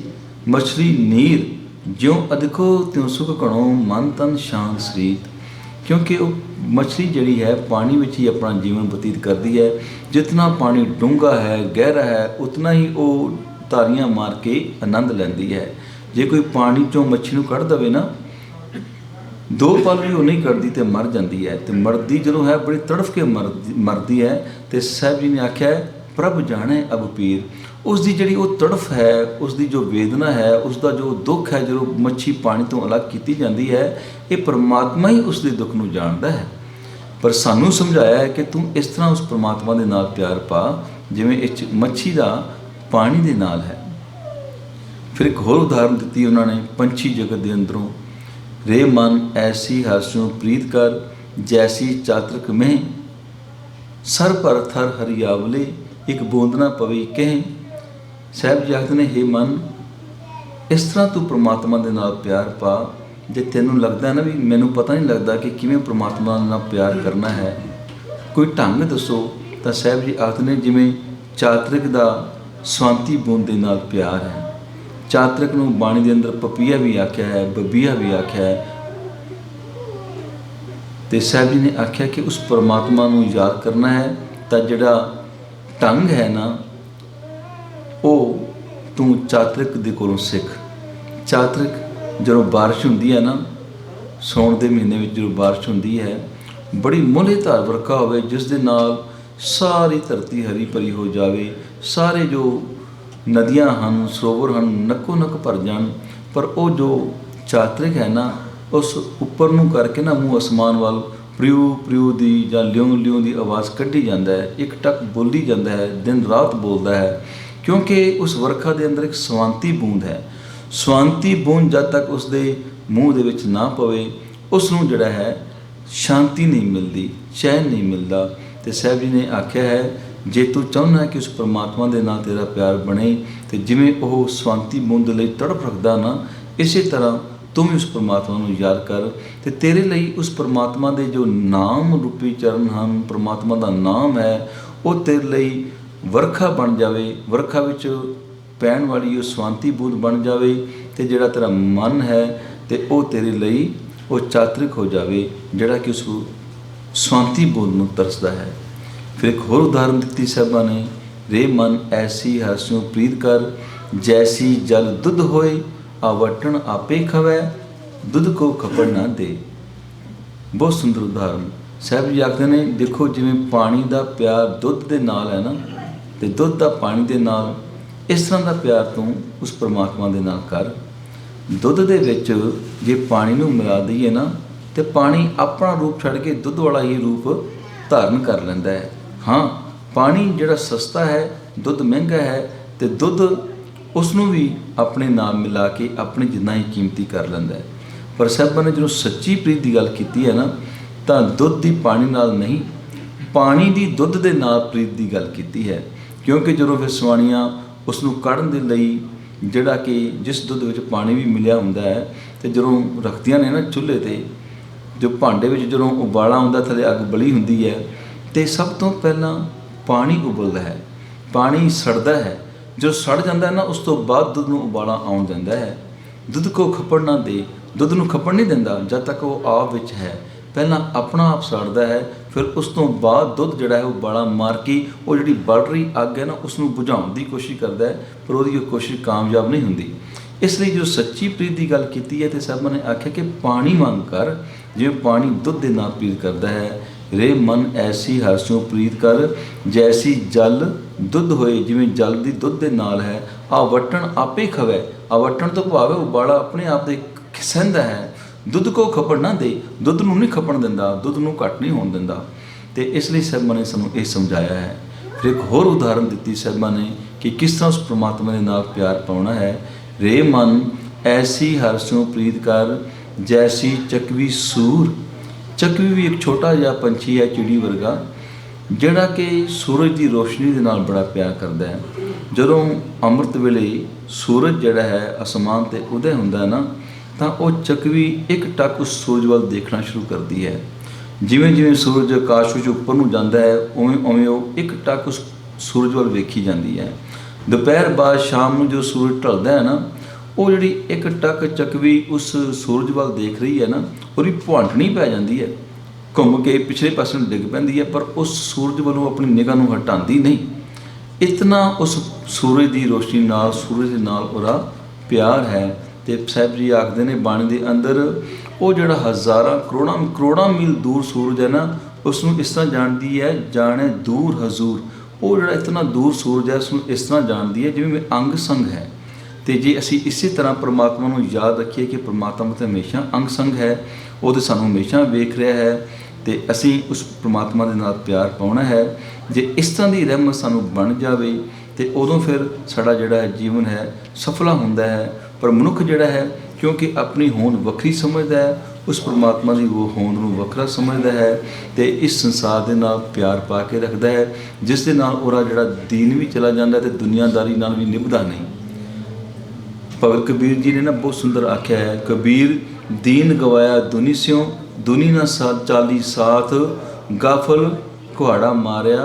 ਮਛਲੀ ਨੀਰ ਜਿਉਂ ਅਦਿਖੋ ਤਿਉਂ ਸੁਖ ਘਣੋ, ਮਨ ਤਨ ਸ਼ਾਂਤ ਸਰੀਰ। ਕਿਉਂਕਿ ਉਹ ਮਛਲੀ ਜਿਹੜੀ ਹੈ ਪਾਣੀ ਵਿੱਚ ਹੀ ਆਪਣਾ ਜੀਵਨ ਬਤੀਤ ਕਰਦੀ ਹੈ। ਜਿਤਨਾ ਪਾਣੀ ਡੂੰਘਾ ਹੈ, ਗਹਿਰਾ ਹੈ, ਉਤਨਾ ਹੀ ਉਹ ਤਾਰੀਆਂ ਮਾਰ ਕੇ ਆਨੰਦ ਲੈਂਦੀ ਹੈ। ਜੇ ਕੋਈ ਪਾਣੀ 'ਚੋਂ ਮੱਛੀ ਨੂੰ ਕੱਢ ਦੇਵੇ ਨਾ, 2 ਪਲ ਵੀ ਉਹ ਨਹੀਂ ਕੱਢਦੀ ਅਤੇ ਮਰ ਜਾਂਦੀ ਹੈ। ਅਤੇ ਮਰਦੀ ਜਦੋਂ ਹੈ ਬੜੀ ਤੜਫ ਕੇ ਮਰਦੀ ਹੈ। ਅਤੇ ਸਾਹਿਬ ਜੀ ਨੇ ਆਖਿਆ ਪ੍ਰਭ ਜਾਣੇ ਅਬ ਪੀਰ। ਉਸ ਦੀ ਜਿਹੜੀ ਉਹ ਤੜਫ ਹੈ, ਉਸ ਦੀ ਜੋ ਵੇਦਨਾ ਹੈ, ਉਸ ਦਾ ਜੋ ਦੁੱਖ ਹੈ, ਜਦੋਂ ਮੱਛੀ ਪਾਣੀ ਤੋਂ ਅਲੱਗ ਕੀਤੀ ਜਾਂਦੀ ਹੈ, ਇਹ ਪਰਮਾਤਮਾ ਹੀ ਉਸ ਦੇ ਦੁੱਖ ਨੂੰ ਜਾਣਦਾ ਹੈ। ਪਰ ਸਾਨੂੰ ਸਮਝਾਇਆ ਹੈ ਕਿ ਤੂੰ ਇਸ ਤਰ੍ਹਾਂ ਉਸ ਪਰਮਾਤਮਾ ਦੇ ਨਾਲ ਪਿਆਰ ਪਾ, ਜਿਵੇਂ ਇਹ ਮੱਛੀ ਦਾ ਪਾਣੀ ਦੇ ਨਾਲ ਹੈ। ਫਿਰ ਇੱਕ ਹੋਰ ਉਦਾਹਰਨ ਦਿੱਤੀ ਉਹਨਾਂ ਨੇ ਪੰਛੀ ਜਗਤ ਦੇ ਅੰਦਰੋਂ, ਰੇ ਮਨ ਐਸੀ ਹਰਸਿਓ ਪ੍ਰੀਤ ਕਰ, ਜੈਸੀ ਚਾਤਰਕ ਮਹਿ ਸਰ ਪਰ ਥਰ ਹਰਿਆਵਲੇ, ਇੱਕ ਬੂੰਦ ਨਾ ਪਵੇ ਕਹਿ। ਸਾਹਿਬ ਜੀ ਆਖਦੇ ਨੇ, ਹੇ ਮਨ, ਇਸ ਤਰ੍ਹਾਂ ਤੂੰ ਪ੍ਰਮਾਤਮਾ ਦੇ ਨਾਲ ਪਿਆਰ ਪਾ। ਜੇ ਤੈਨੂੰ ਲੱਗਦਾ ਨਾ ਵੀ ਮੈਨੂੰ ਪਤਾ ਨਹੀਂ ਲੱਗਦਾ ਕਿ ਕਿਵੇਂ ਪ੍ਰਮਾਤਮਾ ਨਾਲ ਪਿਆਰ ਕਰਨਾ ਹੈ, ਕੋਈ ਢੰਗ ਦੱਸੋ, ਤਾਂ ਸਾਹਿਬ ਜੀ ਆਖਦੇ ਨੇ ਜਿਵੇਂ ਚਾਤਰਿਕ ਦਾ ਸਵਾਂਤੀ ਬੂੰਦ ਦੇ ਨਾਲ ਪਿਆਰ ਹੈ। ਚਾਤਰਿਕ ਨੂੰ ਬਾਣੀ ਦੇ ਅੰਦਰ ਪਪੀਆ ਵੀ ਆਖਿਆ ਹੈ, ਬੱਬੀਆ ਵੀ ਆਖਿਆ ਹੈ। ਤੇ ਸਾਹਿਬ ਜੀ ਨੇ ਆਖਿਆ ਕਿ ਉਸ ਪਰਮਾਤਮਾ ਨੂੰ ਯਾਦ ਕਰਨਾ ਹੈ ਤਾਂ ਜਿਹੜਾ ਢੰਗ ਹੈ ਨਾ, ਉਹ ਤੂੰ ਚਾਤਰਿਕ ਦੇ ਕੋਲੋਂ ਸਿੱਖ। ਚਾਤਰਿਕ ਜਦੋਂ ਬਾਰਿਸ਼ ਹੁੰਦੀ ਹੈ ਨਾ, ਸਾਉਣ ਦੇ ਮਹੀਨੇ ਵਿੱਚ ਜਦੋਂ ਬਾਰਿਸ਼ ਹੁੰਦੀ ਹੈ, ਬੜੀ ਮੋਹਲੇਧਾਰ ਵਰਖਾ ਹੋਵੇ ਜਿਸ ਦੇ ਨਾਲ ਸਾਰੀ ਧਰਤੀ ਹਰੀ ਭਰੀ ਹੋ ਜਾਵੇ, ਸਾਰੇ ਜੋ ਨਦੀਆਂ ਹਨ, ਸਰੋਵਰ ਹਨ, ਨੱਕੋ ਨੱਕ ਭਰ ਜਾਣ। ਪਰ ਉਹ ਜੋ ਚਾਤਰਿਕ ਹੈ ਨਾ, ਉਸ ਉੱਪਰ ਨੂੰ ਕਰਕੇ ਨਾ ਮੂੰਹ ਅਸਮਾਨ ਵੱਲ ਪ੍ਰਿਉ ਪ੍ਰਿਉ ਦੀ ਜਾਂ ਲਿਉਂ ਲਿਉਂ ਦੀ ਆਵਾਜ਼ ਕੱਢੀ ਜਾਂਦਾ ਹੈ, ਇੱਕ ਟੱਕ ਬੋਲੀ ਜਾਂਦਾ ਹੈ, ਦਿਨ ਰਾਤ ਬੋਲਦਾ ਹੈ, ਕਿਉਂਕਿ ਉਸ ਵਰਖਾ ਦੇ ਅੰਦਰ ਇੱਕ ਸਵਾਂਤੀ ਬੂੰਦ ਹੈ। ਸਵਾਂਤੀ ਬੂੰਦ ਜਦ ਤੱਕ ਉਸ ਦੇ ਮੂੰਹ ਦੇ ਵਿੱਚ ਨਾ ਪਵੇ, ਉਸ ਨੂੰ ਜਿਹੜਾ ਹੈ ਸ਼ਾਂਤੀ ਨਹੀਂ ਮਿਲਦੀ, ਚੈਨ ਨਹੀਂ ਮਿਲਦਾ। ਤੇ ਸਾਹਿਬ ਜੀ ਨੇ ਆਖਿਆ ਹੈ, ਜੇ ਤੂੰ ਚਾਹੁੰਦਾ ਹੈ ਕਿ ਉਸ ਪਰਮਾਤਮਾ ਦੇ ਨਾਲ ਤੇਰਾ ਪਿਆਰ ਬਣੇ, ਤੇ ਜਿਵੇਂ ਉਹ ਸਵਾਂਤੀ ਬੂੰਦ ਲਈ ਤੜਪ ਰੱਖਦਾ ਨਾ, ਇਸੇ ਤਰ੍ਹਾਂ ਤੂੰ ਵੀ ਉਸ ਪਰਮਾਤਮਾ ਨੂੰ ਯਾਦ ਕਰ। ਤੇ ਤੇਰੇ ਲਈ ਉਸ ਪਰਮਾਤਮਾ ਦੇ ਜੋ ਨਾਮ ਰੂਪੀ ਚਰਨ ਹਨ, ਪਰਮਾਤਮਾ ਦਾ ਨਾਮ ਹੈ, ਉਹ ਤੇਰੇ ਲਈ ਵਰਖਾ ਬਣ ਜਾਵੇ, ਵਰਖਾ ਵਿੱਚ ਪੈਣ ਵਾਲੀ ਉਹ ਸਵਾਂਤੀ ਬੂੰਦ ਬਣ ਜਾਵੇ। ਤੇ ਜਿਹੜਾ ਤੇਰਾ ਮਨ ਹੈ ਤੇ ਉਹ ਤੇਰੇ ਲਈ ਉਹ ਚਾਤਰਿਕ ਹੋ ਜਾਵੇ, ਜਿਹੜਾ ਕਿ ਉਸ ਸਵਾਂਤੀ ਬੂੰਦ ਨੂੰ ਤਰਸਦਾ ਹੈ। ਫਿਰ ਇੱਕ ਹੋਰ ਉਦਾਹਰਨ ਦਿੱਤੀ ਸਾਹਿਬਾਂ ਨੇ, ਰੇ ਮਨ ਐਸੀ ਹਰਸਿਉ ਪ੍ਰੀਤ ਕਰ, ਜੈਸੀ ਜਲ ਦੁੱਧ ਹੋਏ, ਆਵਟਣ ਆਪੇ ਖਵੈ, ਦੁੱਧ ਕੋ ਖਪੜ ਨਾ ਦੇ। ਬਹੁਤ ਸੁੰਦਰ ਉਦਾਹਰਨ ਸਾਹਿਬ ਜੀ ਆਖਦੇ ਨੇ, ਦੇਖੋ ਜਿਵੇਂ ਪਾਣੀ ਦਾ ਪਿਆਰ ਦੁੱਧ ਦੇ ਨਾਲ ਹੈ ਨਾ, ਤੇ ਦੁੱਧ ਦਾ ਪਾਣੀ ਦੇ ਨਾਲ, ਇਸ ਤਰ੍ਹਾਂ ਦਾ ਪਿਆਰ ਤੂੰ ਉਸ ਪਰਮਾਤਮਾ ਦੇ ਨਾਲ ਕਰ। ਦੁੱਧ ਦੇ ਵਿੱਚ ਜੇ ਪਾਣੀ ਨੂੰ ਮਿਲਾ ਦਈਏ ਨਾ, ਤੇ ਪਾਣੀ ਆਪਣਾ ਰੂਪ ਛੱਡ ਕੇ ਦੁੱਧ ਵਾਲਾ ਹੀ ਰੂਪ ਧਾਰਨ ਕਰ ਲੈਂਦਾ ਹੈ। ਹਾਂ, ਪਾਣੀ ਜਿਹੜਾ ਸਸਤਾ ਹੈ, ਦੁੱਧ ਮਹਿੰਗਾ ਹੈ, ਤੇ ਦੁੱਧ ਉਸ ਨੂੰ ਵੀ ਆਪਣੇ ਨਾਲ ਮਿਲਾ ਕੇ ਆਪਣੇ ਜਿੰਨਾ ਹੀ ਕੀਮਤੀ ਕਰ ਲੈਂਦਾ ਹੈ। ਪਰ ਸਾਹਿਬਾਂ ਨੇ ਜਦੋਂ ਸੱਚੀ ਪ੍ਰੀਤ ਦੀ ਗੱਲ ਕੀਤੀ ਹੈ ਨਾ, ਤਾਂ ਦੁੱਧ ਦੀ ਪਾਣੀ ਨਾਲ ਨਹੀਂ, ਪਾਣੀ ਦੀ ਦੁੱਧ ਦੇ ਨਾਲ ਪ੍ਰੀਤ ਦੀ ਗੱਲ ਕੀਤੀ ਹੈ। ਕਿਉਂਕਿ ਜਦੋਂ ਫਿਰ ਸਵਾਣੀਆਂ ਉਸ ਨੂੰ ਕੱਢਣ ਦੇ ਲਈ, ਜਿਹੜਾ ਕਿ ਜਿਸ ਦੁੱਧ ਵਿੱਚ ਪਾਣੀ ਵੀ ਮਿਲਿਆ ਹੁੰਦਾ ਹੈ, ਤੇ ਜਦੋਂ ਰੱਖਦੀਆਂ ਨੇ ਨਾ ਚੁੱਲ੍ਹੇ 'ਤੇ, ਜੋ ਭਾਂਡੇ ਵਿੱਚ ਜਦੋਂ ਉਬਾਲਾ ਆਉਂਦਾ, ਥੱਲੇ ਅੱਗ ਬਲੀ ਹੁੰਦੀ ਹੈ, ਤੇ ਸਭ ਤੋਂ ਪਹਿਲਾਂ ਪਾਣੀ ਉਬਲਦਾ ਹੈ, ਪਾਣੀ ਸੜਦਾ ਹੈ। ਜੋ ਸੜ ਜਾਂਦਾ ਹੈ ਨਾ, ਉਸ ਤੋਂ ਬਾਅਦ ਦੁੱਧ ਨੂੰ ਉਬਾਲਾ ਆਉਣ ਦਿੰਦਾ ਹੈ। ਦੁੱਧ ਕੋ ਖਪੜ ਨਾ ਦੇ, ਦੁੱਧ ਨੂੰ ਖਪੜ ਨਹੀਂ ਦਿੰਦਾ ਜਦ ਤੱਕ ਉਹ ਆਪ ਵਿੱਚ ਹੈ। ਪਹਿਲਾਂ ਆਪਣਾ ਆਪ ਸੜਦਾ ਹੈ, ਫਿਰ ਉਸ ਤੋਂ ਬਾਅਦ ਦੁੱਧ ਜਿਹੜਾ ਹੈ ਉਹ ਉਬਾਲਾ ਮਾਰ ਕੇ ਉਹ ਜਿਹੜੀ ਬਲ ਰਹੀ ਅੱਗ ਹੈ ਨਾ, ਉਸ ਨੂੰ ਬੁਝਾਉਣ ਦੀ ਕੋਸ਼ਿਸ਼ ਕਰਦਾ ਹੈ, ਪਰ ਉਹਦੀ ਉਹ ਕੋਸ਼ਿਸ਼ ਕਾਮਯਾਬ ਨਹੀਂ ਹੁੰਦੀ। ਇਸ ਲਈ ਜੋ ਸੱਚੀ ਪ੍ਰੀਤ ਦੀ ਗੱਲ ਕੀਤੀ ਹੈ, ਤੇ ਸਾਹਿਬਾਂ ਨੇ ਆਖਿਆ ਕਿ ਪਾਣੀ ਮੰਗ ਕਰ, ਜਿਵੇਂ ਪਾਣੀ ਦੁੱਧ ਦੇ ਨਾਲ ਪ੍ਰੀਤ ਕਰਦਾ ਹੈ। ਰੇ ਮਨ ਐਸੀ ਹਰਸਿਉ ਪ੍ਰੀਤ ਕਰ, ਜੈਸੀ ਜਲ ਦੁੱਧ ਹੋਏ, ਜਿਵੇਂ ਜਲ ਦੀ ਦੁੱਧ ਦੇ ਨਾਲ ਹੈ। ਆਵਟਣ ਆਪੇ ਖਵੈ, ਆਵਟਣ ਤੋਂ ਭਾਵ ਉਬਾਲਾ ਆਪਣੇ ਆਪ ਦੇ ਖਿਸੈਂਦਾ ਹੈ। ਦੁੱਧ ਕੋ ਖਪੜ ਨਾ ਦੇ, ਦੁੱਧ ਨੂੰ ਨਹੀਂ ਖਪਣ ਦਿੰਦਾ, ਦੁੱਧ ਨੂੰ ਘੱਟ ਨਹੀਂ ਹੋਣ ਦਿੰਦਾ। ਤੇ ਇਸ ਲਈ ਸਾਹਿਬਾਂ ਨੇ ਸਾਨੂੰ ਇਹ ਸਮਝਾਇਆ ਹੈ। ਫਿਰ ਇੱਕ ਹੋਰ ਉਦਾਹਰਨ ਦਿੱਤੀ ਸਾਹਿਬਾਂ ਨੇ ਕਿ ਕਿਸ ਤਰ੍ਹਾਂ ਉਸ ਪਰਮਾਤਮਾ ਦੇ ਨਾਲ ਪਿਆਰ ਪਾਉਣਾ ਹੈ। ਰੇ ਮਨ ਐਸੀ ਹਰਸਿਉ ਪ੍ਰੀਤ ਕਰ, ਜੈਸੀ ਚਕਵੀ ਸੂਰ। ਚਕਵੀ ਵੀ ਇੱਕ ਛੋਟਾ ਜਿਹਾ ਪੰਛੀ ਹੈ, ਚਿੜੀ ਵਰਗਾ, ਜਿਹੜਾ ਕਿ ਸੂਰਜ ਦੀ ਰੋਸ਼ਨੀ ਦੇ ਨਾਲ ਬੜਾ ਪਿਆਰ ਕਰਦਾ ਹੈ। ਜਦੋਂ ਅੰਮ੍ਰਿਤ ਵੇਲੇ ਸੂਰਜ ਜਿਹੜਾ ਹੈ ਅਸਮਾਨ 'ਤੇ ਉਦੈ ਹੁੰਦਾ ਨਾ, ਤਾਂ ਉਹ ਚਕਵੀ ਇੱਕ ਟੱਕ ਉਸ ਸੂਰਜ ਵੱਲ ਦੇਖਣਾ ਸ਼ੁਰੂ ਕਰਦੀ ਹੈ। ਜਿਵੇਂ ਜਿਵੇਂ ਸੂਰਜ ਆਕਾਸ਼ ਵਿੱਚ ਉੱਪਰ ਨੂੰ ਜਾਂਦਾ ਹੈ, ਉਵੇਂ ਉਵੇਂ ਉਹ ਇੱਕ ਟੱਕ ਉਸ ਸੂਰਜ ਵੱਲ ਵੇਖੀ ਜਾਂਦੀ ਹੈ। ਦੁਪਹਿਰ ਬਾਅਦ ਸ਼ਾਮ ਨੂੰ ਜੋ ਸੂਰਜ ਢਲਦਾ ਹੈ ਨਾ, ਉਹ ਜਿਹੜੀ ਇੱਕ ਟੱਕ ਚਕਵੀ ਉਸ ਸੂਰਜ ਵੱਲ ਦੇਖ ਰਹੀ ਹੈ ਨਾ, ਉਹਦੀ ਭੁਆਂਟਣੀ ਪੈ ਜਾਂਦੀ ਹੈ, ਘੁੰਮ ਕੇ ਪਿਛਲੇ ਪਾਸੇ ਨੂੰ ਡਿੱਗ ਪੈਂਦੀ ਹੈ, ਪਰ ਉਸ ਸੂਰਜ ਵੱਲੋਂ ਆਪਣੀ ਨਿਗਾਹ ਨੂੰ ਹਟਾਉਂਦੀ ਨਹੀਂ। ਇਤਨਾ ਉਸ ਸੂਰਜ ਦੀ ਰੋਸ਼ਨੀ ਨਾਲ, ਸੂਰਜ ਦੇ ਨਾਲ ਉਹਦਾ ਪਿਆਰ ਹੈ। ਤੇ ਸਾਹਿਬ ਜੀ ਆਖਦੇ ਨੇ ਬਾਣੀ ਦੇ ਅੰਦਰ, ਉਹ ਜਿਹੜਾ ਹਜ਼ਾਰਾਂ ਕਰੋੜਾਂ ਮੀਲ ਦੂਰ ਸੂਰਜ ਹੈ ਨਾ, ਉਸ ਨੂੰ ਇਸ ਤਰ੍ਹਾਂ ਜਾਣਦੀ ਹੈ, ਜਾਣੇ ਦੂਰ ਹਜ਼ੂਰ। ਉਹ ਜਿਹੜਾ ਇਤਨਾ ਦੂਰ ਸੂਰਜ ਹੈ, ਉਸ ਨੂੰ ਇਸ ਤਰ੍ਹਾਂ ਜਾਣਦੀ ਹੈ ਜਿਵੇਂ ਅੰਗ ਸੰਗ ਹੈ। ਤੇ ਜੇ ਅਸੀਂ ਇਸੇ ਤਰ੍ਹਾਂ ਪਰਮਾਤਮਾ ਨੂੰ ਯਾਦ ਰੱਖੀਏ ਕਿ ਪਰਮਾਤਮਾ ਤਾਂ ਹਮੇਸ਼ਾ ਅੰਗ ਸੰਗ ਹੈ, ਉਹ ਤਾਂ ਸਾਨੂੰ ਹਮੇਸ਼ਾ ਵੇਖ ਰਿਹਾ ਹੈ, ਤੇ ਅਸੀਂ ਉਸ ਪਰਮਾਤਮਾ ਦੇ ਨਾਲ ਪਿਆਰ ਪਾਉਣਾ ਹੈ। ਜੇ ਇਸ ਤਰ੍ਹਾਂ ਦੀ ਰਹਿਮਤ ਸਾਨੂੰ ਬਣ ਜਾਵੇ, ਤੇ ਉਦੋਂ ਫਿਰ ਸਾਡਾ ਜਿਹੜਾ ਹੈ ਜੀਵਨ ਹੈ ਸਫਲਾ ਹੁੰਦਾ ਹੈ। ਪਰ ਮਨੁੱਖ ਜਿਹੜਾ ਹੈ, ਕਿਉਂਕਿ ਆਪਣੀ ਹੋਂਦ ਵੱਖਰੀ ਸਮਝਦਾ ਹੈ, उस परमात्मा की वो होंद नूं वखरा समझदा है तो इस संसार के नाल प्यार पा के रखता है, जिस दे नाल ओहदा जिहड़ा दीन भी चला जाता है तो दुनियादारी नाल भी निभदा नहीं। भगत कबीर जी ने ना बहुत सुंदर आख्या है, कबीर दीन गवाया दुनी स्यों, दुनी ना साथ चाली साथ, गाफल कुहाड़ा मारिया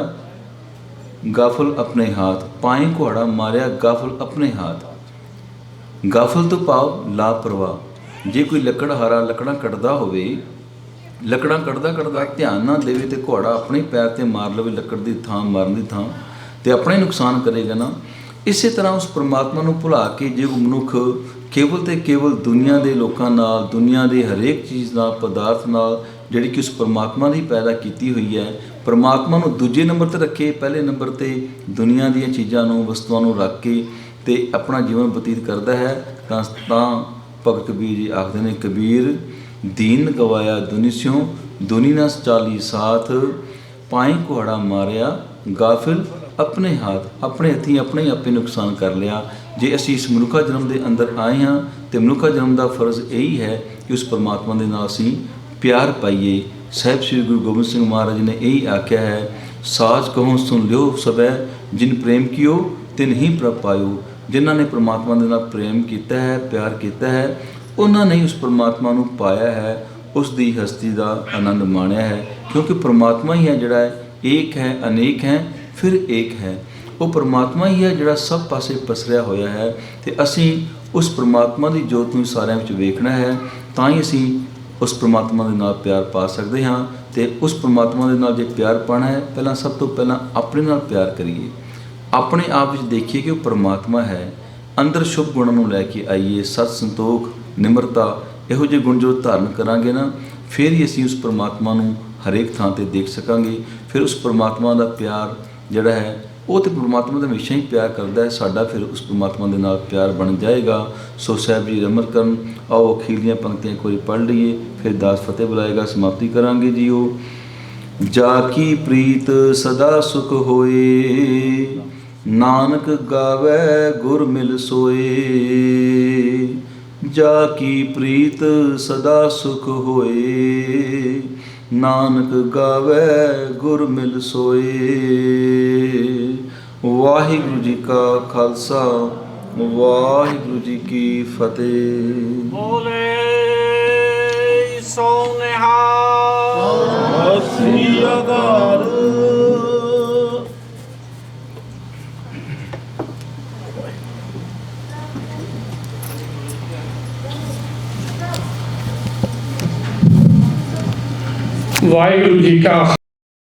गाफल अपने हाथ, पाए कुहाड़ा मारिया गाफल अपने हाथ। गाफल तो भाव लापरवाह। जे कोई लकड़हारा लकड़ा कटदा होवे, लकड़ा कटदा कटदा ध्यान ना देवे तो घोड़ा अपने पैर ते मार लवे, लकड़ की थां मारन की थां ते अपने नुकसान करेगा ना। इसे तरह उस परमात्मा नूं भुला के जे वो मनुख केवल तो केवल दुनिया के लोगों नाल, दुनिया के हरेक चीज़ नाल, पदार्थ नाल जिहड़ी कि उस परमात्मा की पैदा की हुई है, परमात्मा नूं दूजे नंबर पर रखे, पहले नंबर पर दुनिया दी चीज़ों नूं वस्तुआं नूं रख के ते अपना जीवन बतीत करता है। तां भगत कबीर जी आखदे ने, कबीर दीन गवाया दुनी स्यों, दुनी ना चाली साथ, पाए कुहाड़ा मारिया गाफिल अपने हाथ। अपने हथी अपने ही आपे नुकसान कर लिया। जे असीं इस मनुखा जन्म के अंदर आए हाँ तो मनुखा जन्म का फर्ज यही है कि उस परमात्मा के नाल असीं प्यार पाइए। साहिब श्री गुरु गोबिंद सिंह महाराज ने यही आख्या है, साज कहो सुन लियो सबै, जिन प्रेम कियो तिन ही प्रभ पायो। जिन्हों ने परमात्मा के नाल प्रेम किया है, प्यार किया है, उन्होंने ही उस परमात्मा नूं पाया है, उसकी हस्ती का आनंद माणिया है। क्योंकि परमात्मा ही है जिहड़ा एक है, अनेक है, फिर एक है। वो परमात्मा ही है जिहड़ा सब पासे पसरिया होया है तो असी उस परमात्मा की जोत नूं सारिਆਂ विच वेखना है, तां ही असी उस परमात्मा के नाल प्यार पा सकते हाँ। तो उस परमात्मा के नाल जे प्यार पाना है, पहला सब तो पहला अपने नाल प्यार करिए, अपने आप विच देखिए कि वो परमात्मा है। अंदर शुभ गुणों नूं लैके आइए, सत संतोख निमरता इहो ਜਿਹੇ गुण जो धारण करांगे ना, फिर ही असी उस परमात्मा नूं हरेक थां ते देख सकांगे। फिर उस परमात्मा का प्यार जिहड़ा है वो तो परमात्मा तो हमेशा ही प्यार करता है, साडा फिर उस परमात्मा के नाल प्यार बन जाएगा। सो साहब जी अमर करन, आओ अखीरलियाँ पंक्तियाँ एक बार पढ़ लीए, फिर दास फतेह बुलाएगा, समाप्ति करांगे जीओ। जाकी प्रीत सदा सुख होए, नानक गावै गुर मिल सोए। जाकी प्रीत सदा सुख होए, नानक गावै गुर मिल सोए। वाहिगुरु जी का खालसा, वाहिगुरु जी की फतेह।
बोले सो निहाल।
सत श्री अकाल।
वाहिगुरु जी का